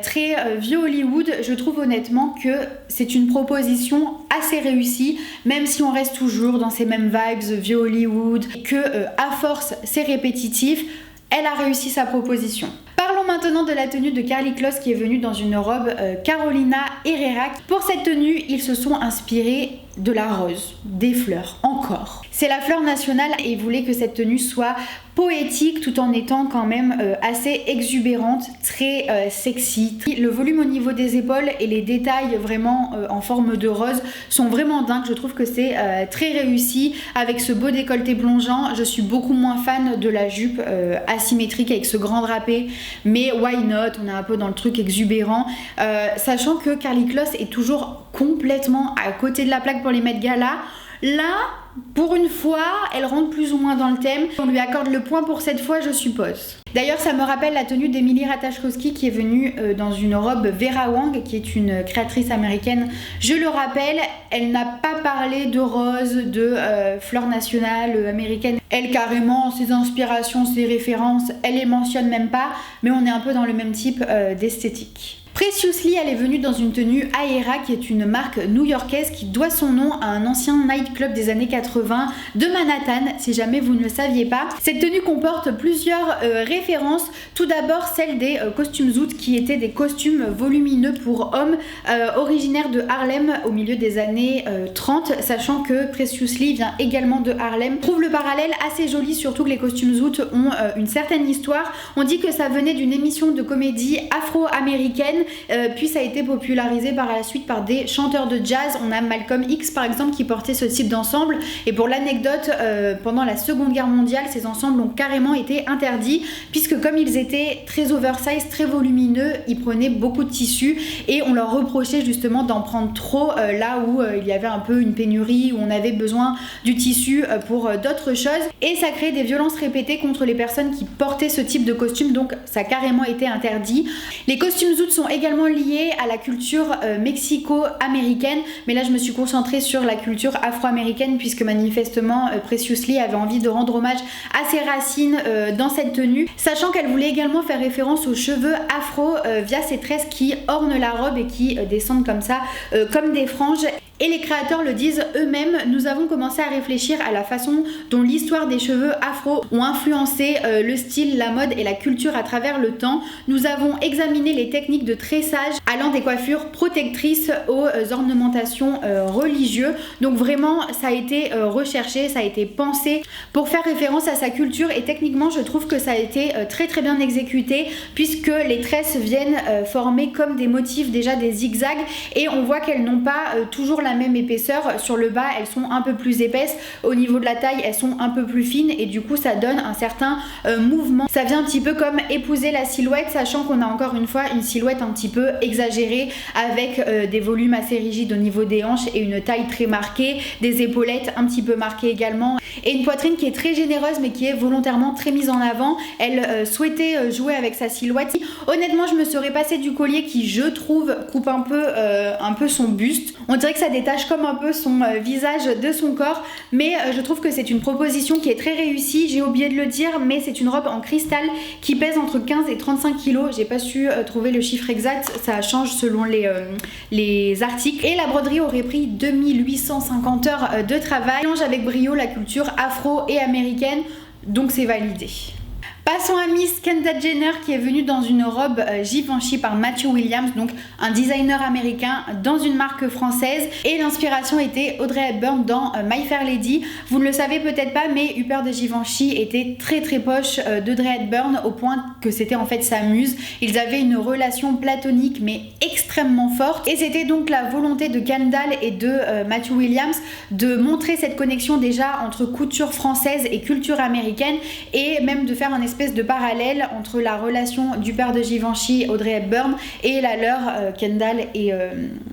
très vieux Hollywood. Je trouve honnêtement que c'est une proposition assez réussie, même si on reste toujours dans ces mêmes vibes vieux Hollywood, et que à force c'est répétitif, elle a réussi sa proposition. Parlons maintenant de la tenue de Karlie Kloss qui est venue dans une robe Carolina Herrera. Pour cette tenue, ils se sont inspirés de la rose, des fleurs, encore. C'est la fleur nationale et ils voulaient que cette tenue soit poétique tout en étant quand même assez exubérante, très sexy. Le volume au niveau des épaules et les détails vraiment en forme de rose sont vraiment dingues. Je trouve que c'est très réussi avec ce beau décolleté plongeant. Je suis beaucoup moins fan de la jupe asymétrique avec ce grand drapé, mais why not? On est un peu dans le truc exubérant, sachant que Karlie Kloss est toujours complètement à côté de la plaque pour les Met Gala. Là, pour une fois, elle rentre plus ou moins dans le thème. On lui accorde le point pour cette fois, je suppose. D'ailleurs, ça me rappelle la tenue d'Emily Ratajkowski qui est venue dans une robe Vera Wang, qui est une créatrice américaine. Je le rappelle, elle n'a pas parlé de rose, de fleurs nationales américaines. Elle, carrément, ses inspirations, ses références, elle les mentionne même pas, mais on est un peu dans le même type d'esthétique. Preciously, elle est venue dans une tenue Aera, qui est une marque new-yorkaise qui doit son nom à un ancien nightclub des années 80 de Manhattan, si jamais vous ne le saviez pas. Cette tenue comporte plusieurs références. Tout d'abord, celle des costumes zoot, qui étaient des costumes volumineux pour hommes originaires de Harlem au milieu des années 30, sachant que Preciously vient également de Harlem. Je trouve le parallèle assez joli, surtout que les costumes zoot ont une certaine histoire. On dit que ça venait d'une émission de comédie afro-américaine, puis ça a été popularisé par la suite par des chanteurs de jazz. On a Malcolm X par exemple qui portait ce type d'ensemble, et pour l'anecdote, pendant la Seconde Guerre mondiale, ces ensembles ont carrément été interdits, puisque comme ils étaient très oversize, très volumineux, ils prenaient beaucoup de tissu et on leur reprochait justement d'en prendre trop là où il y avait un peu une pénurie, où on avait besoin du tissu pour d'autres choses, et ça créait des violences répétées contre les personnes qui portaient ce type de costume, donc ça a carrément été interdit. Les costumes zoot sont également liés à la culture mexico-américaine, mais là je me suis concentrée sur la culture afro-américaine, puisque manifestement Preciously avait envie de rendre hommage à ses racines dans cette tenue, sachant qu'elle voulait également faire référence aux cheveux afro via ces tresses qui ornent la robe et qui descendent comme ça, comme des franges. Et les créateurs le disent eux-mêmes, nous avons commencé à réfléchir à la façon dont l'histoire des cheveux afro ont influencé le style, la mode et la culture à travers le temps. Nous avons examiné les techniques de tressage allant des coiffures protectrices aux ornementations religieuses. Donc vraiment, ça a été recherché, ça a été pensé pour faire référence à sa culture, et techniquement, je trouve que ça a été très très bien exécuté, puisque les tresses viennent former comme des motifs, déjà des zigzags, et on voit qu'elles n'ont pas toujours la même épaisseur. Sur le bas, elles sont un peu plus épaisses, au niveau de la taille, elles sont un peu plus fines, et du coup, ça donne un certain mouvement. Ça vient un petit peu comme épouser la silhouette, sachant qu'on a encore une fois une silhouette un petit peu exagérée, avec des volumes assez rigides au niveau des hanches et une taille très marquée, des épaulettes un petit peu marquées également, et une poitrine qui est très généreuse mais qui est volontairement très mise en avant. Elle souhaitait jouer avec sa silhouette. Honnêtement, je me serais passée du collier qui, je trouve, coupe un peu son buste. On dirait que ça détache comme un peu son visage de son corps, mais je trouve que c'est une proposition qui est très réussie. J'ai oublié de le dire, mais c'est une robe en cristal qui pèse entre 15 et 35 kg. J'ai pas su trouver le chiffre exact, ça change selon les articles. Et la broderie aurait pris 2850 heures de travail. Mélange avec brio la culture afro et américaine, donc c'est validé. Passons à Miss Kendall Jenner, qui est venue dans une robe Givenchy par Matthew Williams, donc un designer américain dans une marque française, et l'inspiration était Audrey Hepburn dans My Fair Lady. Vous ne le savez peut-être pas, mais Hubert de Givenchy était très très proche d'Audrey Hepburn, au point que c'était en fait sa muse. Ils avaient une relation platonique mais extrêmement forte, et c'était donc la volonté de Kendall et de Matthew Williams de montrer cette connexion déjà entre couture française et culture américaine, et même de faire un espèce de parallèle entre la relation du père de Givenchy, Audrey Hepburn, et la leur, Kendall et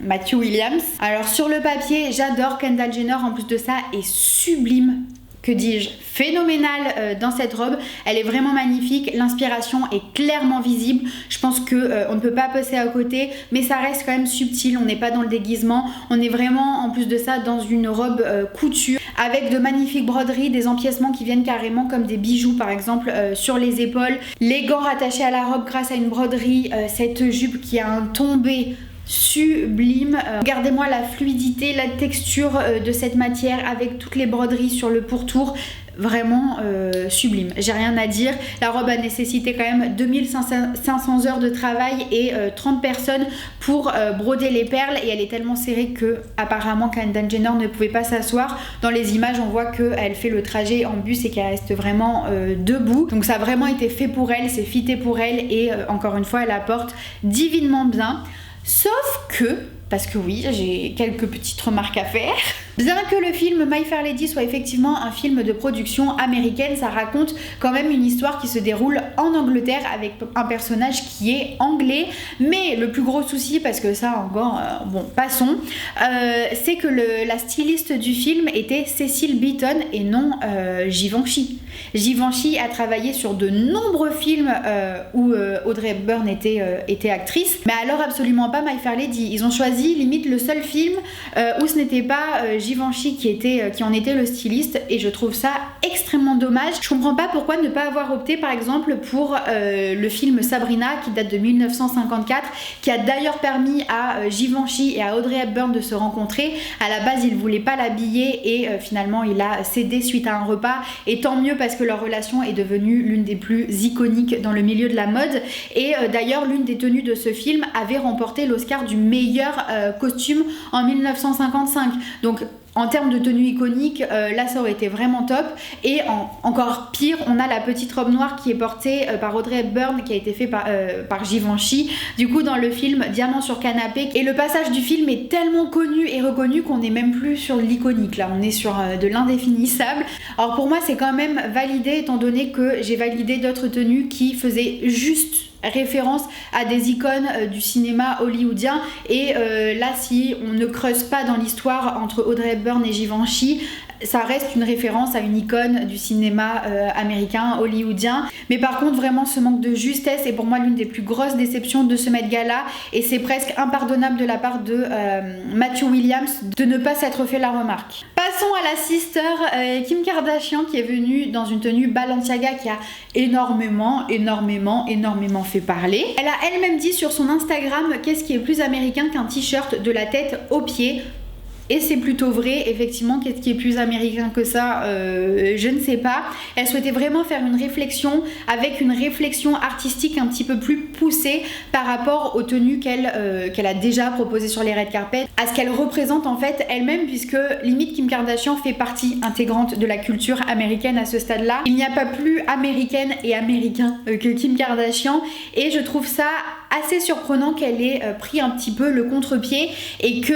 Matthew Williams. Alors sur le papier, j'adore Kendall Jenner, en plus de ça, est sublime que dis-je, phénoménale dans cette robe. Elle est vraiment magnifique, l'inspiration est clairement visible. Je pense que on ne peut pas passer à côté, mais ça reste quand même subtil. On n'est pas dans le déguisement, on est vraiment en plus de ça dans une robe couture avec de magnifiques broderies, des empiècements qui viennent carrément comme des bijoux par exemple sur les épaules, les gants rattachés à la robe grâce à une broderie, cette jupe qui a un tombé sublime. Regardez-moi la fluidité, la texture de cette matière avec toutes les broderies sur le pourtour. Vraiment sublime, j'ai rien à dire. La robe a nécessité quand même 2500 heures de travail et 30 personnes pour broder les perles, et elle est tellement serrée que apparemment Kendall Jenner ne pouvait pas s'asseoir. Dans les images on voit qu'elle fait le trajet en bus et qu'elle reste vraiment debout, donc ça a vraiment été fait pour elle, c'est fité pour elle, et encore une fois elle la porte divinement bien. Sauf que, parce que oui, j'ai quelques petites remarques à faire. Bien que le film My Fair Lady soit effectivement un film de production américaine, ça raconte quand même une histoire qui se déroule en Angleterre avec un personnage qui est anglais. Mais le plus gros souci, parce que ça encore, bon, passons, c'est que la styliste du film était Cecil Beaton et non Givenchy. Givenchy a travaillé sur de nombreux films où Audrey Hepburn était actrice, mais alors absolument pas My Fair Lady. Ils ont choisi limite le seul film où ce n'était pas Givenchy qui en était le styliste, et je trouve ça extrêmement dommage. Je comprends pas pourquoi ne pas avoir opté par exemple pour le film Sabrina qui date de 1954, qui a d'ailleurs permis à Givenchy et à Audrey Hepburn de se rencontrer. À la base il voulait pas l'habiller et finalement il a cédé suite à un repas, et tant mieux parce que leur relation est devenue l'une des plus iconiques dans le milieu de la mode. Et d'ailleurs l'une des tenues de ce film avait remporté l'Oscar du meilleur costume en 1955. Donc en termes de tenue iconique, là ça aurait été vraiment top. Et encore pire, on a la petite robe noire qui est portée par Audrey Hepburn, qui a été fait par Givenchy, du coup dans le film Diamant sur canapé. Et le passage du film est tellement connu et reconnu qu'on n'est même plus sur l'iconique, là on est sur de l'indéfinissable. Alors pour moi c'est quand même validé, étant donné que j'ai validé d'autres tenues qui faisaient juste référence à des icônes du cinéma hollywoodien, et là si on ne creuse pas dans l'histoire entre Audrey Hepburn et Givenchy, ça reste une référence à une icône du cinéma américain, hollywoodien. Mais par contre vraiment ce manque de justesse est pour moi l'une des plus grosses déceptions de ce Met Gala, et c'est presque impardonnable de la part de Matthew Williams de ne pas s'être fait la remarque. Passons à la sister Kim Kardashian, qui est venue dans une tenue Balenciaga qui a énormément fait parler. Elle a elle-même dit sur son Instagram: qu'est-ce qui est plus américain qu'un t-shirt de la tête aux pieds? Et c'est plutôt vrai, effectivement. Qu'est-ce qui est plus américain que ça? Je ne sais pas. Elle souhaitait vraiment faire une réflexion, avec une réflexion artistique un petit peu plus poussée par rapport aux tenues qu'elle a déjà proposées sur les red carpet, à ce qu'elle représente en fait elle-même, puisque limite Kim Kardashian fait partie intégrante de la culture américaine à ce stade-là. Il n'y a pas plus américaine et américain que Kim Kardashian, et je trouve ça assez surprenant qu'elle ait pris un petit peu le contre-pied et que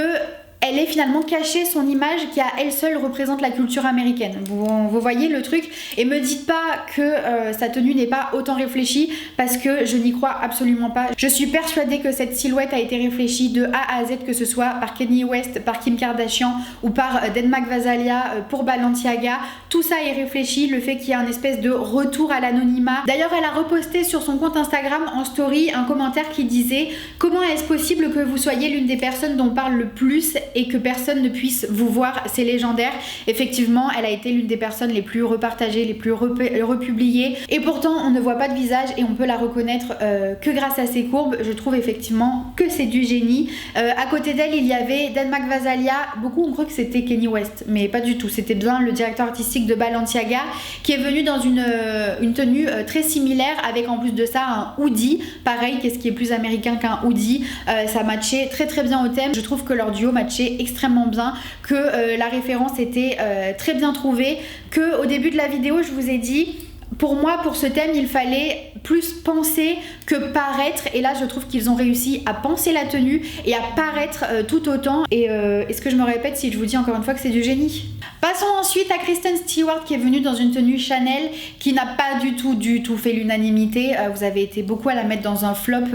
elle ait finalement caché son image qui à elle seule représente la culture américaine. Vous voyez le truc, et me dites pas que sa tenue n'est pas autant réfléchie, parce que je n'y crois absolument pas. Je suis persuadée que cette silhouette a été réfléchie de A à Z, que ce soit par Kanye West, par Kim Kardashian ou par Dan Gvasalia pour Balenciaga. Tout ça est réfléchi, le fait qu'il y ait un espèce de retour à l'anonymat. D'ailleurs elle a reposté sur son compte Instagram en story un commentaire qui disait: comment est-ce possible que vous soyez l'une des personnes dont on parle le plus et que personne ne puisse vous voir, c'est légendaire. Effectivement, elle a été l'une des personnes les plus repartagées, les plus republiées, et pourtant on ne voit pas de visage et on peut la reconnaître que grâce à ses courbes. Je trouve effectivement que c'est du génie. À côté d'elle, il y avait Dan Gvasalia. Beaucoup ont cru que c'était Kanye West, mais pas du tout. C'était bien le directeur artistique de Balenciaga, qui est venu dans une tenue très similaire, avec en plus de ça un hoodie. Pareil, qu'est-ce qui est plus américain qu'un hoodie? Ça matchait très bien au thème. Je trouve que leur duo matchait extrêmement bien, que la référence était très bien trouvée, que au début de la vidéo je vous ai dit, pour moi, pour ce thème, il fallait plus penser que paraître, et là je trouve qu'ils ont réussi à penser la tenue et à paraître tout autant. Et est-ce que je me répète si je vous dis encore une fois que c'est du génie? Passons ensuite à Kristen Stewart qui est venue dans une tenue Chanel qui n'a pas du tout fait l'unanimité. Vous avez été beaucoup à la mettre dans un flop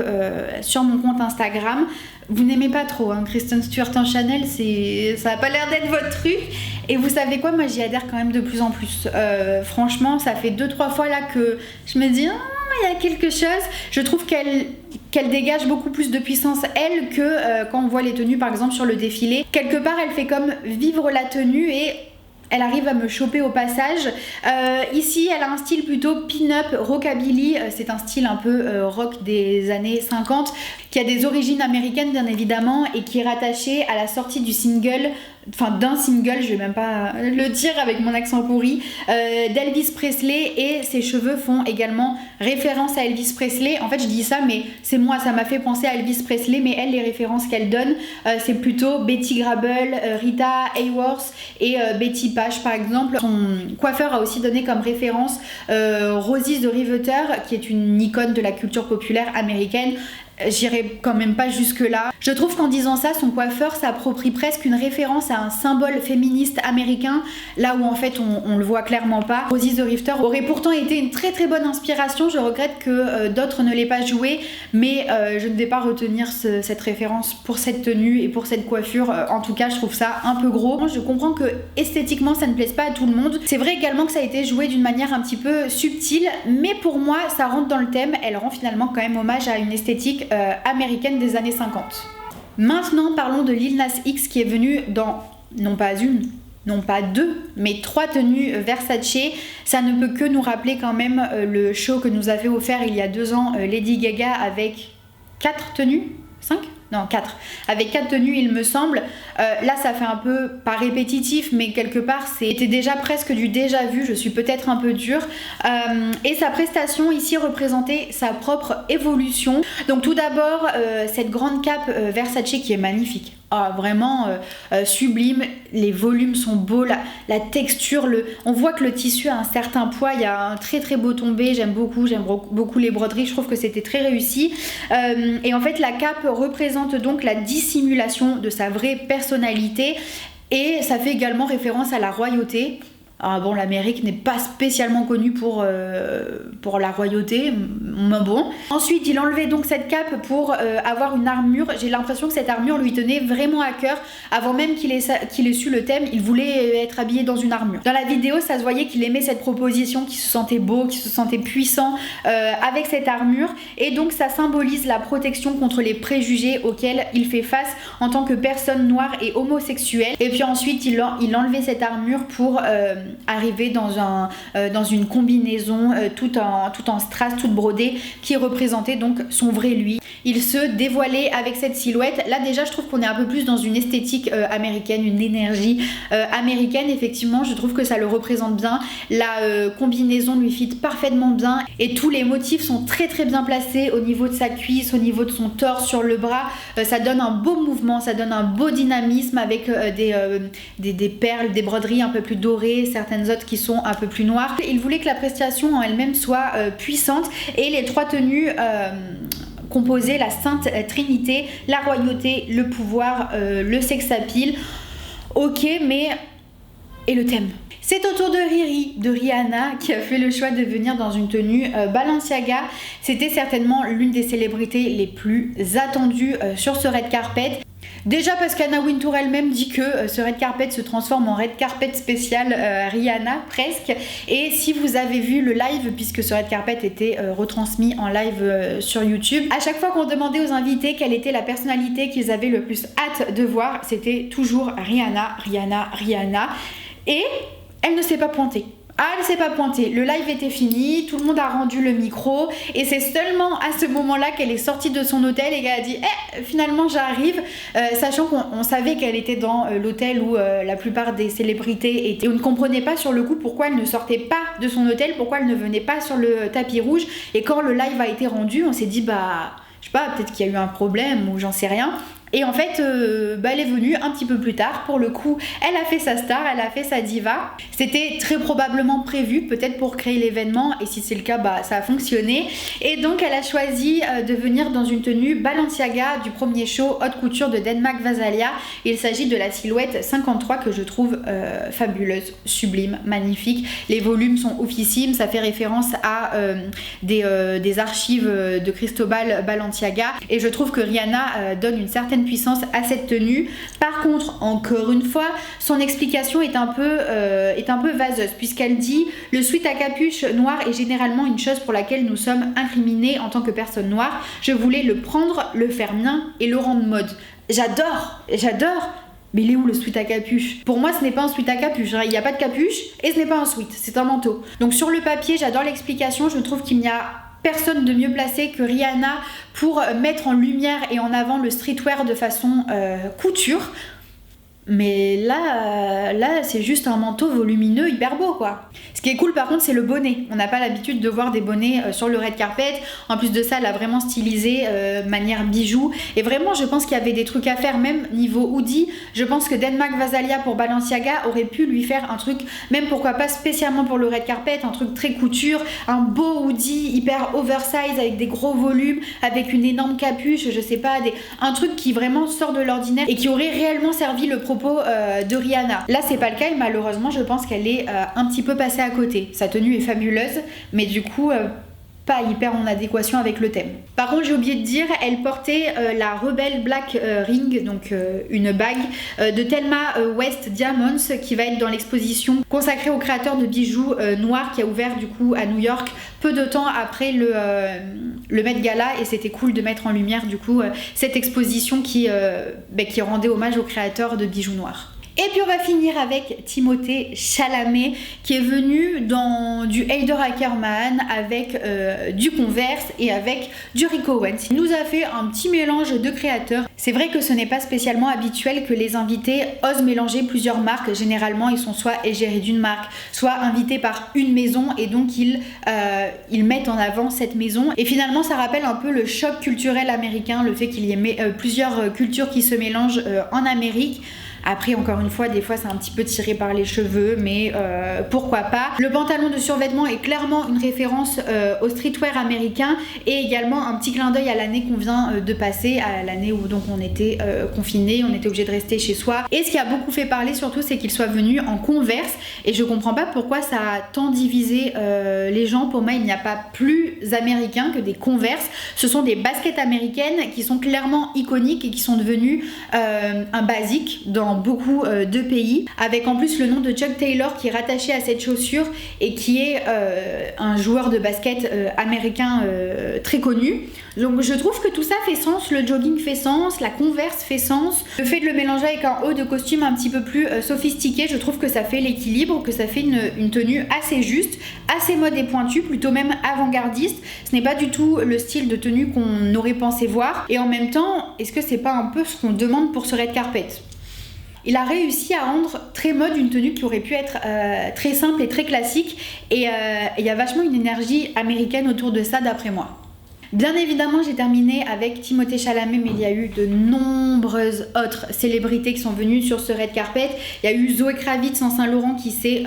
sur mon compte Instagram. Vous n'aimez pas trop hein, Kristen Stewart en Chanel, ça n'a pas l'air d'être votre truc. Et vous savez quoi, moi j'y adhère quand même de plus en plus. Franchement, ça fait 2-3 fois là que je me dis il y a quelque chose. Je trouve qu'elle dégage beaucoup plus de puissance elle que quand on voit les tenues par exemple sur le défilé. Quelque part elle fait comme vivre la tenue et elle arrive à me choper au passage. Ici, elle a un style plutôt pin-up, rockabilly. C'est un style un peu rock des années 50, qui a des origines américaines bien évidemment, et qui est rattaché à la sortie du single, enfin d'un single, je vais même pas le dire avec mon accent pourri, d'Elvis Presley, et ses cheveux font également référence à Elvis Presley. En fait, je dis ça, mais c'est moi, ça m'a fait penser à Elvis Presley, mais elle, les références qu'elle donne, c'est plutôt Betty Grable, Rita Hayworth et Betty Page par exemple. Son coiffeur a aussi donné comme référence Rosie the Riveter, qui est une icône de la culture populaire américaine. J'irai quand même pas jusque là. Je trouve qu'en disant ça, son coiffeur s'approprie presque une référence à un symbole féministe américain, là où en fait on le voit clairement pas. Rosie the Riveter aurait pourtant été une très bonne inspiration. Je regrette que d'autres ne l'aient pas joué, mais je ne vais pas retenir cette référence pour cette tenue et pour cette coiffure. En tout cas, je trouve ça un peu gros. Je comprends que esthétiquement ça ne plaise pas à tout le monde. C'est vrai également que ça a été joué d'une manière un petit peu subtile, mais pour moi ça rentre dans le thème. Elle rend finalement quand même hommage à une esthétique américaine des années 50. Maintenant, parlons de Lil Nas X qui est venu dans, non pas une, non pas deux, mais 3 tenues Versace. Ça ne peut que nous rappeler quand même le show que nous avait offert il y a 2 ans Lady Gaga avec 4 tenues, 5 ? Non, 4. Avec 4 tenues, il me semble. Là, ça fait un peu, pas répétitif, mais quelque part, c'était déjà presque du déjà vu. Je suis peut-être un peu dure. Et sa prestation ici représentait sa propre évolution. Donc tout d'abord, cette grande cape Versace qui est magnifique. Ah, vraiment sublime, les volumes sont beaux, la texture, on voit que le tissu a un certain poids, il y a un très beau tombé, j'aime beaucoup les broderies, je trouve que c'était très réussi. Et en fait la cape représente donc la dissimulation de sa vraie personnalité, et ça fait également référence à la royauté. Ah bon, l'Amérique n'est pas spécialement connue pour la royauté, mais bon. Ensuite, il enlevait donc cette cape pour avoir une armure. J'ai l'impression que cette armure lui tenait vraiment à cœur. Avant même qu'il ait su le thème, il voulait être habillé dans une armure. Dans la vidéo, ça se voyait qu'il aimait cette proposition, qu'il se sentait beau, qu'il se sentait puissant avec cette armure. Et donc, ça symbolise la protection contre les préjugés auxquels il fait face en tant que personne noire et homosexuelle. Et puis ensuite, il enlevait cette armure pour arriver dans une combinaison tout en strass, toute brodée, qui représentait donc son vrai lui. Il se dévoilait avec cette silhouette. Là déjà, je trouve qu'on est un peu plus dans une esthétique américaine, une énergie américaine. Effectivement, je trouve que ça le représente bien. La combinaison lui fit parfaitement bien et tous les motifs sont très bien placés au niveau de sa cuisse, au niveau de son torse, sur le bras. Ça donne un beau mouvement, ça donne un beau dynamisme avec des perles, des broderies un peu plus dorées, certaines autres qui sont un peu plus noires. Il voulait que la prestation en elle-même soit puissante, et les 3 tenues composaient la Sainte Trinité, la royauté, le pouvoir, le sex appeal. Ok, mais et le thème? C'est au tour de Riri, de Rihanna, qui a fait le choix de venir dans une tenue Balenciaga. C'était certainement l'une des célébrités les plus attendues sur ce red carpet. Déjà parce qu'Anna Wintour elle-même dit que ce red carpet se transforme en red carpet spécial Rihanna presque. Et si vous avez vu le live, puisque ce red carpet était retransmis en live sur YouTube, à chaque fois qu'on demandait aux invités quelle était la personnalité qu'ils avaient le plus hâte de voir, c'était toujours Rihanna. Et elle ne s'est pas pointée. Ah, elle s'est pas pointée. Le live était fini, tout le monde a rendu le micro, et c'est seulement à ce moment-là qu'elle est sortie de son hôtel et qu'elle a dit finalement j'arrive, sachant qu'on savait qu'elle était dans l'hôtel où la plupart des célébrités étaient. Et on ne comprenait pas sur le coup pourquoi elle ne sortait pas de son hôtel, pourquoi elle ne venait pas sur le tapis rouge. Et quand le live a été rendu, on s'est dit je sais pas, peut-être qu'il y a eu un problème ou j'en sais rien. Et en fait, elle est venue un petit peu plus tard. Pour le coup, elle a fait sa star, elle a fait sa diva. C'était très probablement prévu, peut-être pour créer l'événement, et si c'est le cas, ça a fonctionné. Et donc, elle a choisi de venir dans une tenue Balenciaga du premier show haute couture de Denmark Vasalia. Il s'agit de la silhouette 53 que je trouve fabuleuse, sublime, magnifique. Les volumes sont oufissimes, ça fait référence à des archives de Cristobal Balenciaga, et je trouve que Rihanna donne une certaine puissance à cette tenue. Par contre, encore une fois, son explication est un peu vaseuse, puisqu'elle dit « Le sweat à capuche noir est généralement une chose pour laquelle nous sommes incriminés en tant que personnes noires. Je voulais le prendre, le faire mien et le rendre mode. » J'adore, mais il est où le sweat à capuche? Pour moi, ce n'est pas un sweat à capuche, il n'y a pas de capuche et ce n'est pas un sweat, c'est un manteau. Donc sur le papier, j'adore l'explication, je trouve qu'il n'y a personne de mieux placé que Rihanna pour mettre en lumière et en avant le streetwear de façon couture. Mais là c'est juste un manteau volumineux hyper beau quoi. Ce qui est cool par contre c'est le bonnet. On n'a pas l'habitude de voir des bonnets sur le red carpet. En plus de ça elle a vraiment stylisé manière bijou. Et vraiment je pense qu'il y avait des trucs à faire même niveau hoodie. Je pense que Denmark Vasalia pour Balenciaga aurait pu lui faire un truc, même pourquoi pas spécialement pour le red carpet, un truc très couture, un beau hoodie hyper oversize avec des gros volumes, avec une énorme capuche, je sais pas, un truc qui vraiment sort de l'ordinaire et qui aurait réellement servi le propos de Rihanna. Là c'est pas le cas et malheureusement je pense qu'elle est un petit peu passée à côté. Sa tenue est fabuleuse mais du coup pas hyper en adéquation avec le thème. Par contre j'ai oublié de dire, elle portait la Rebel Black Ring, donc une bague de Thelma West Diamonds qui va être dans l'exposition consacrée au créateur de bijoux noirs qui a ouvert du coup à New York peu de temps après le Met Gala, et c'était cool de mettre en lumière du coup cette exposition qui rendait hommage au créateur de bijoux noirs. Et puis on va finir avec Timothée Chalamet qui est venu dans du Haider Ackermann avec du Converse et avec du Rick Owens. Il nous a fait un petit mélange de créateurs. C'est vrai que ce n'est pas spécialement habituel que les invités osent mélanger plusieurs marques. Généralement ils sont soit égéries d'une marque, soit invités par une maison et donc ils mettent en avant cette maison. Et finalement ça rappelle un peu le choc culturel américain, le fait qu'il y ait plusieurs cultures qui se mélangent en Amérique. Après, encore une fois, des fois c'est un petit peu tiré par les cheveux, mais pourquoi pas. Le pantalon de survêtement est clairement une référence au streetwear américain et également un petit clin d'œil à l'année qu'on vient de passer, à l'année où donc on était confinés, on était obligé de rester chez soi. Et ce qui a beaucoup fait parler surtout, c'est qu'il soit venu en Converse et je comprends pas pourquoi ça a tant divisé les gens. Pour moi, il n'y a pas plus américain que des Converse. Ce sont des baskets américaines qui sont clairement iconiques et qui sont devenues un basique dans beaucoup de pays, avec en plus le nom de Chuck Taylor qui est rattaché à cette chaussure et qui est un joueur de basket américain très connu. Donc je trouve que tout ça fait sens, le jogging fait sens, la Converse fait sens, le fait de le mélanger avec un haut de costume un petit peu plus sophistiqué, je trouve que ça fait l'équilibre, que ça fait une tenue assez juste, assez mode et pointue, plutôt même avant-gardiste. Ce n'est pas du tout le style de tenue qu'on aurait pensé voir, et en même temps, est-ce que c'est pas un peu ce qu'on demande pour ce red carpet ? Il a réussi à rendre très mode une tenue qui aurait pu être très simple et très classique, et il y a vachement une énergie américaine autour de ça d'après moi. Bien évidemment, j'ai terminé avec Timothée Chalamet, mais il y a eu de nombreuses autres célébrités qui sont venues sur ce red carpet. Il y a eu Zoé Kravitz en Saint-Laurent qui s'est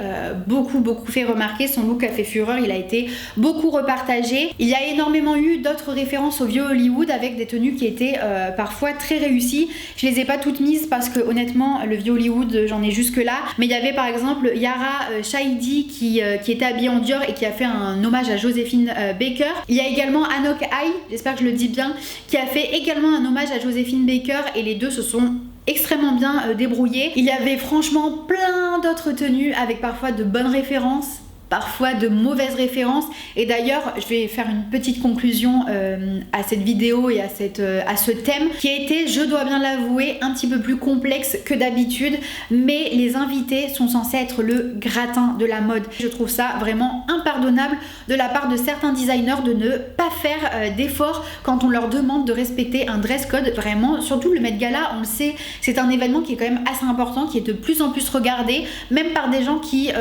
beaucoup fait remarquer. Son look a fait fureur, il a été beaucoup repartagé. Il y a énormément eu d'autres références au vieux Hollywood avec des tenues qui étaient parfois très réussies. Je les ai pas toutes mises parce que honnêtement, le vieux Hollywood, j'en ai jusque là. Mais il y avait par exemple Yara Shahidi qui était habillée en Dior et qui a fait un hommage à Joséphine Baker. Il y a également Anok j'espère que je le dis bien, qui a fait également un hommage à Joséphine Baker, et les deux se sont extrêmement bien débrouillés. Il y avait franchement plein d'autres tenues avec parfois de bonnes références, parfois de mauvaises références, et d'ailleurs je vais faire une petite conclusion à cette vidéo et à ce thème qui a été, je dois bien l'avouer, un petit peu plus complexe que d'habitude, mais les invités sont censés être le gratin de la mode. Je trouve ça vraiment impardonnable de la part de certains designers de ne pas faire d'efforts quand on leur demande de respecter un dress code. Vraiment, surtout le Met Gala, on le sait, c'est un événement qui est quand même assez important, qui est de plus en plus regardé, même par des gens qui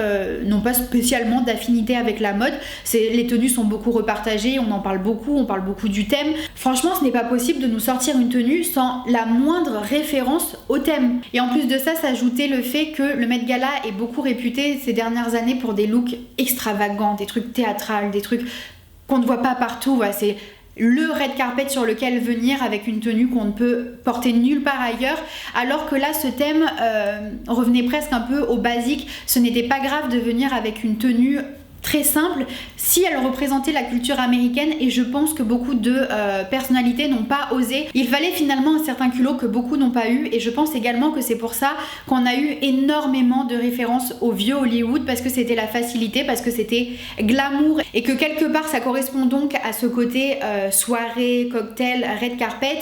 n'ont pas spécialement spécialement d'affinité avec la mode. Les tenues sont beaucoup repartagées, on en parle beaucoup, on parle beaucoup du thème. Franchement, ce n'est pas possible de nous sortir une tenue sans la moindre référence au thème. Et en plus de ça, s'ajoutait le fait que le Met Gala est beaucoup réputé ces dernières années pour des looks extravagants, des trucs théâtrales, des trucs qu'on ne voit pas partout. Voilà, c'est le red carpet sur lequel venir avec une tenue qu'on ne peut porter nulle part ailleurs, alors que là ce thème revenait presque un peu au basique. Ce n'était pas grave de venir avec une tenue très simple si elle représentait la culture américaine, et je pense que beaucoup de personnalités n'ont pas osé. Il fallait finalement un certain culot que beaucoup n'ont pas eu, et je pense également que c'est pour ça qu'on a eu énormément de références au vieux Hollywood, parce que c'était la facilité, parce que c'était glamour, et que quelque part ça correspond donc à ce côté soirée, cocktail, red carpet.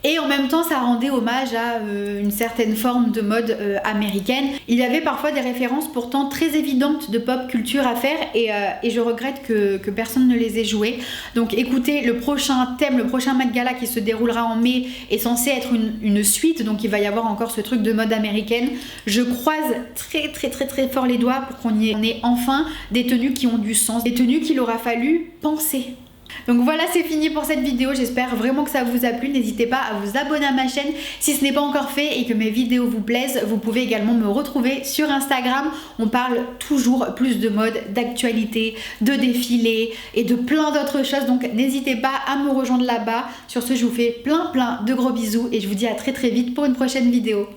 Et en même temps, ça rendait hommage à une certaine forme de mode américaine. Il y avait parfois des références pourtant très évidentes de pop culture à faire, et je regrette que personne ne les ait jouées. Donc écoutez, le prochain thème, le prochain Met Gala qui se déroulera en mai est censé être une suite, donc il va y avoir encore ce truc de mode américaine. Je croise très fort les doigts pour qu'on ait enfin des tenues qui ont du sens, des tenues qu'il aura fallu penser. Donc voilà, c'est fini pour cette vidéo, j'espère vraiment que ça vous a plu. N'hésitez pas à vous abonner à ma chaîne si ce n'est pas encore fait et que mes vidéos vous plaisent. Vous pouvez également me retrouver sur Instagram, on parle toujours plus de mode, d'actualité, de défilés et de plein d'autres choses, donc n'hésitez pas à me rejoindre là-bas. Sur ce, je vous fais plein de gros bisous et je vous dis à très vite pour une prochaine vidéo.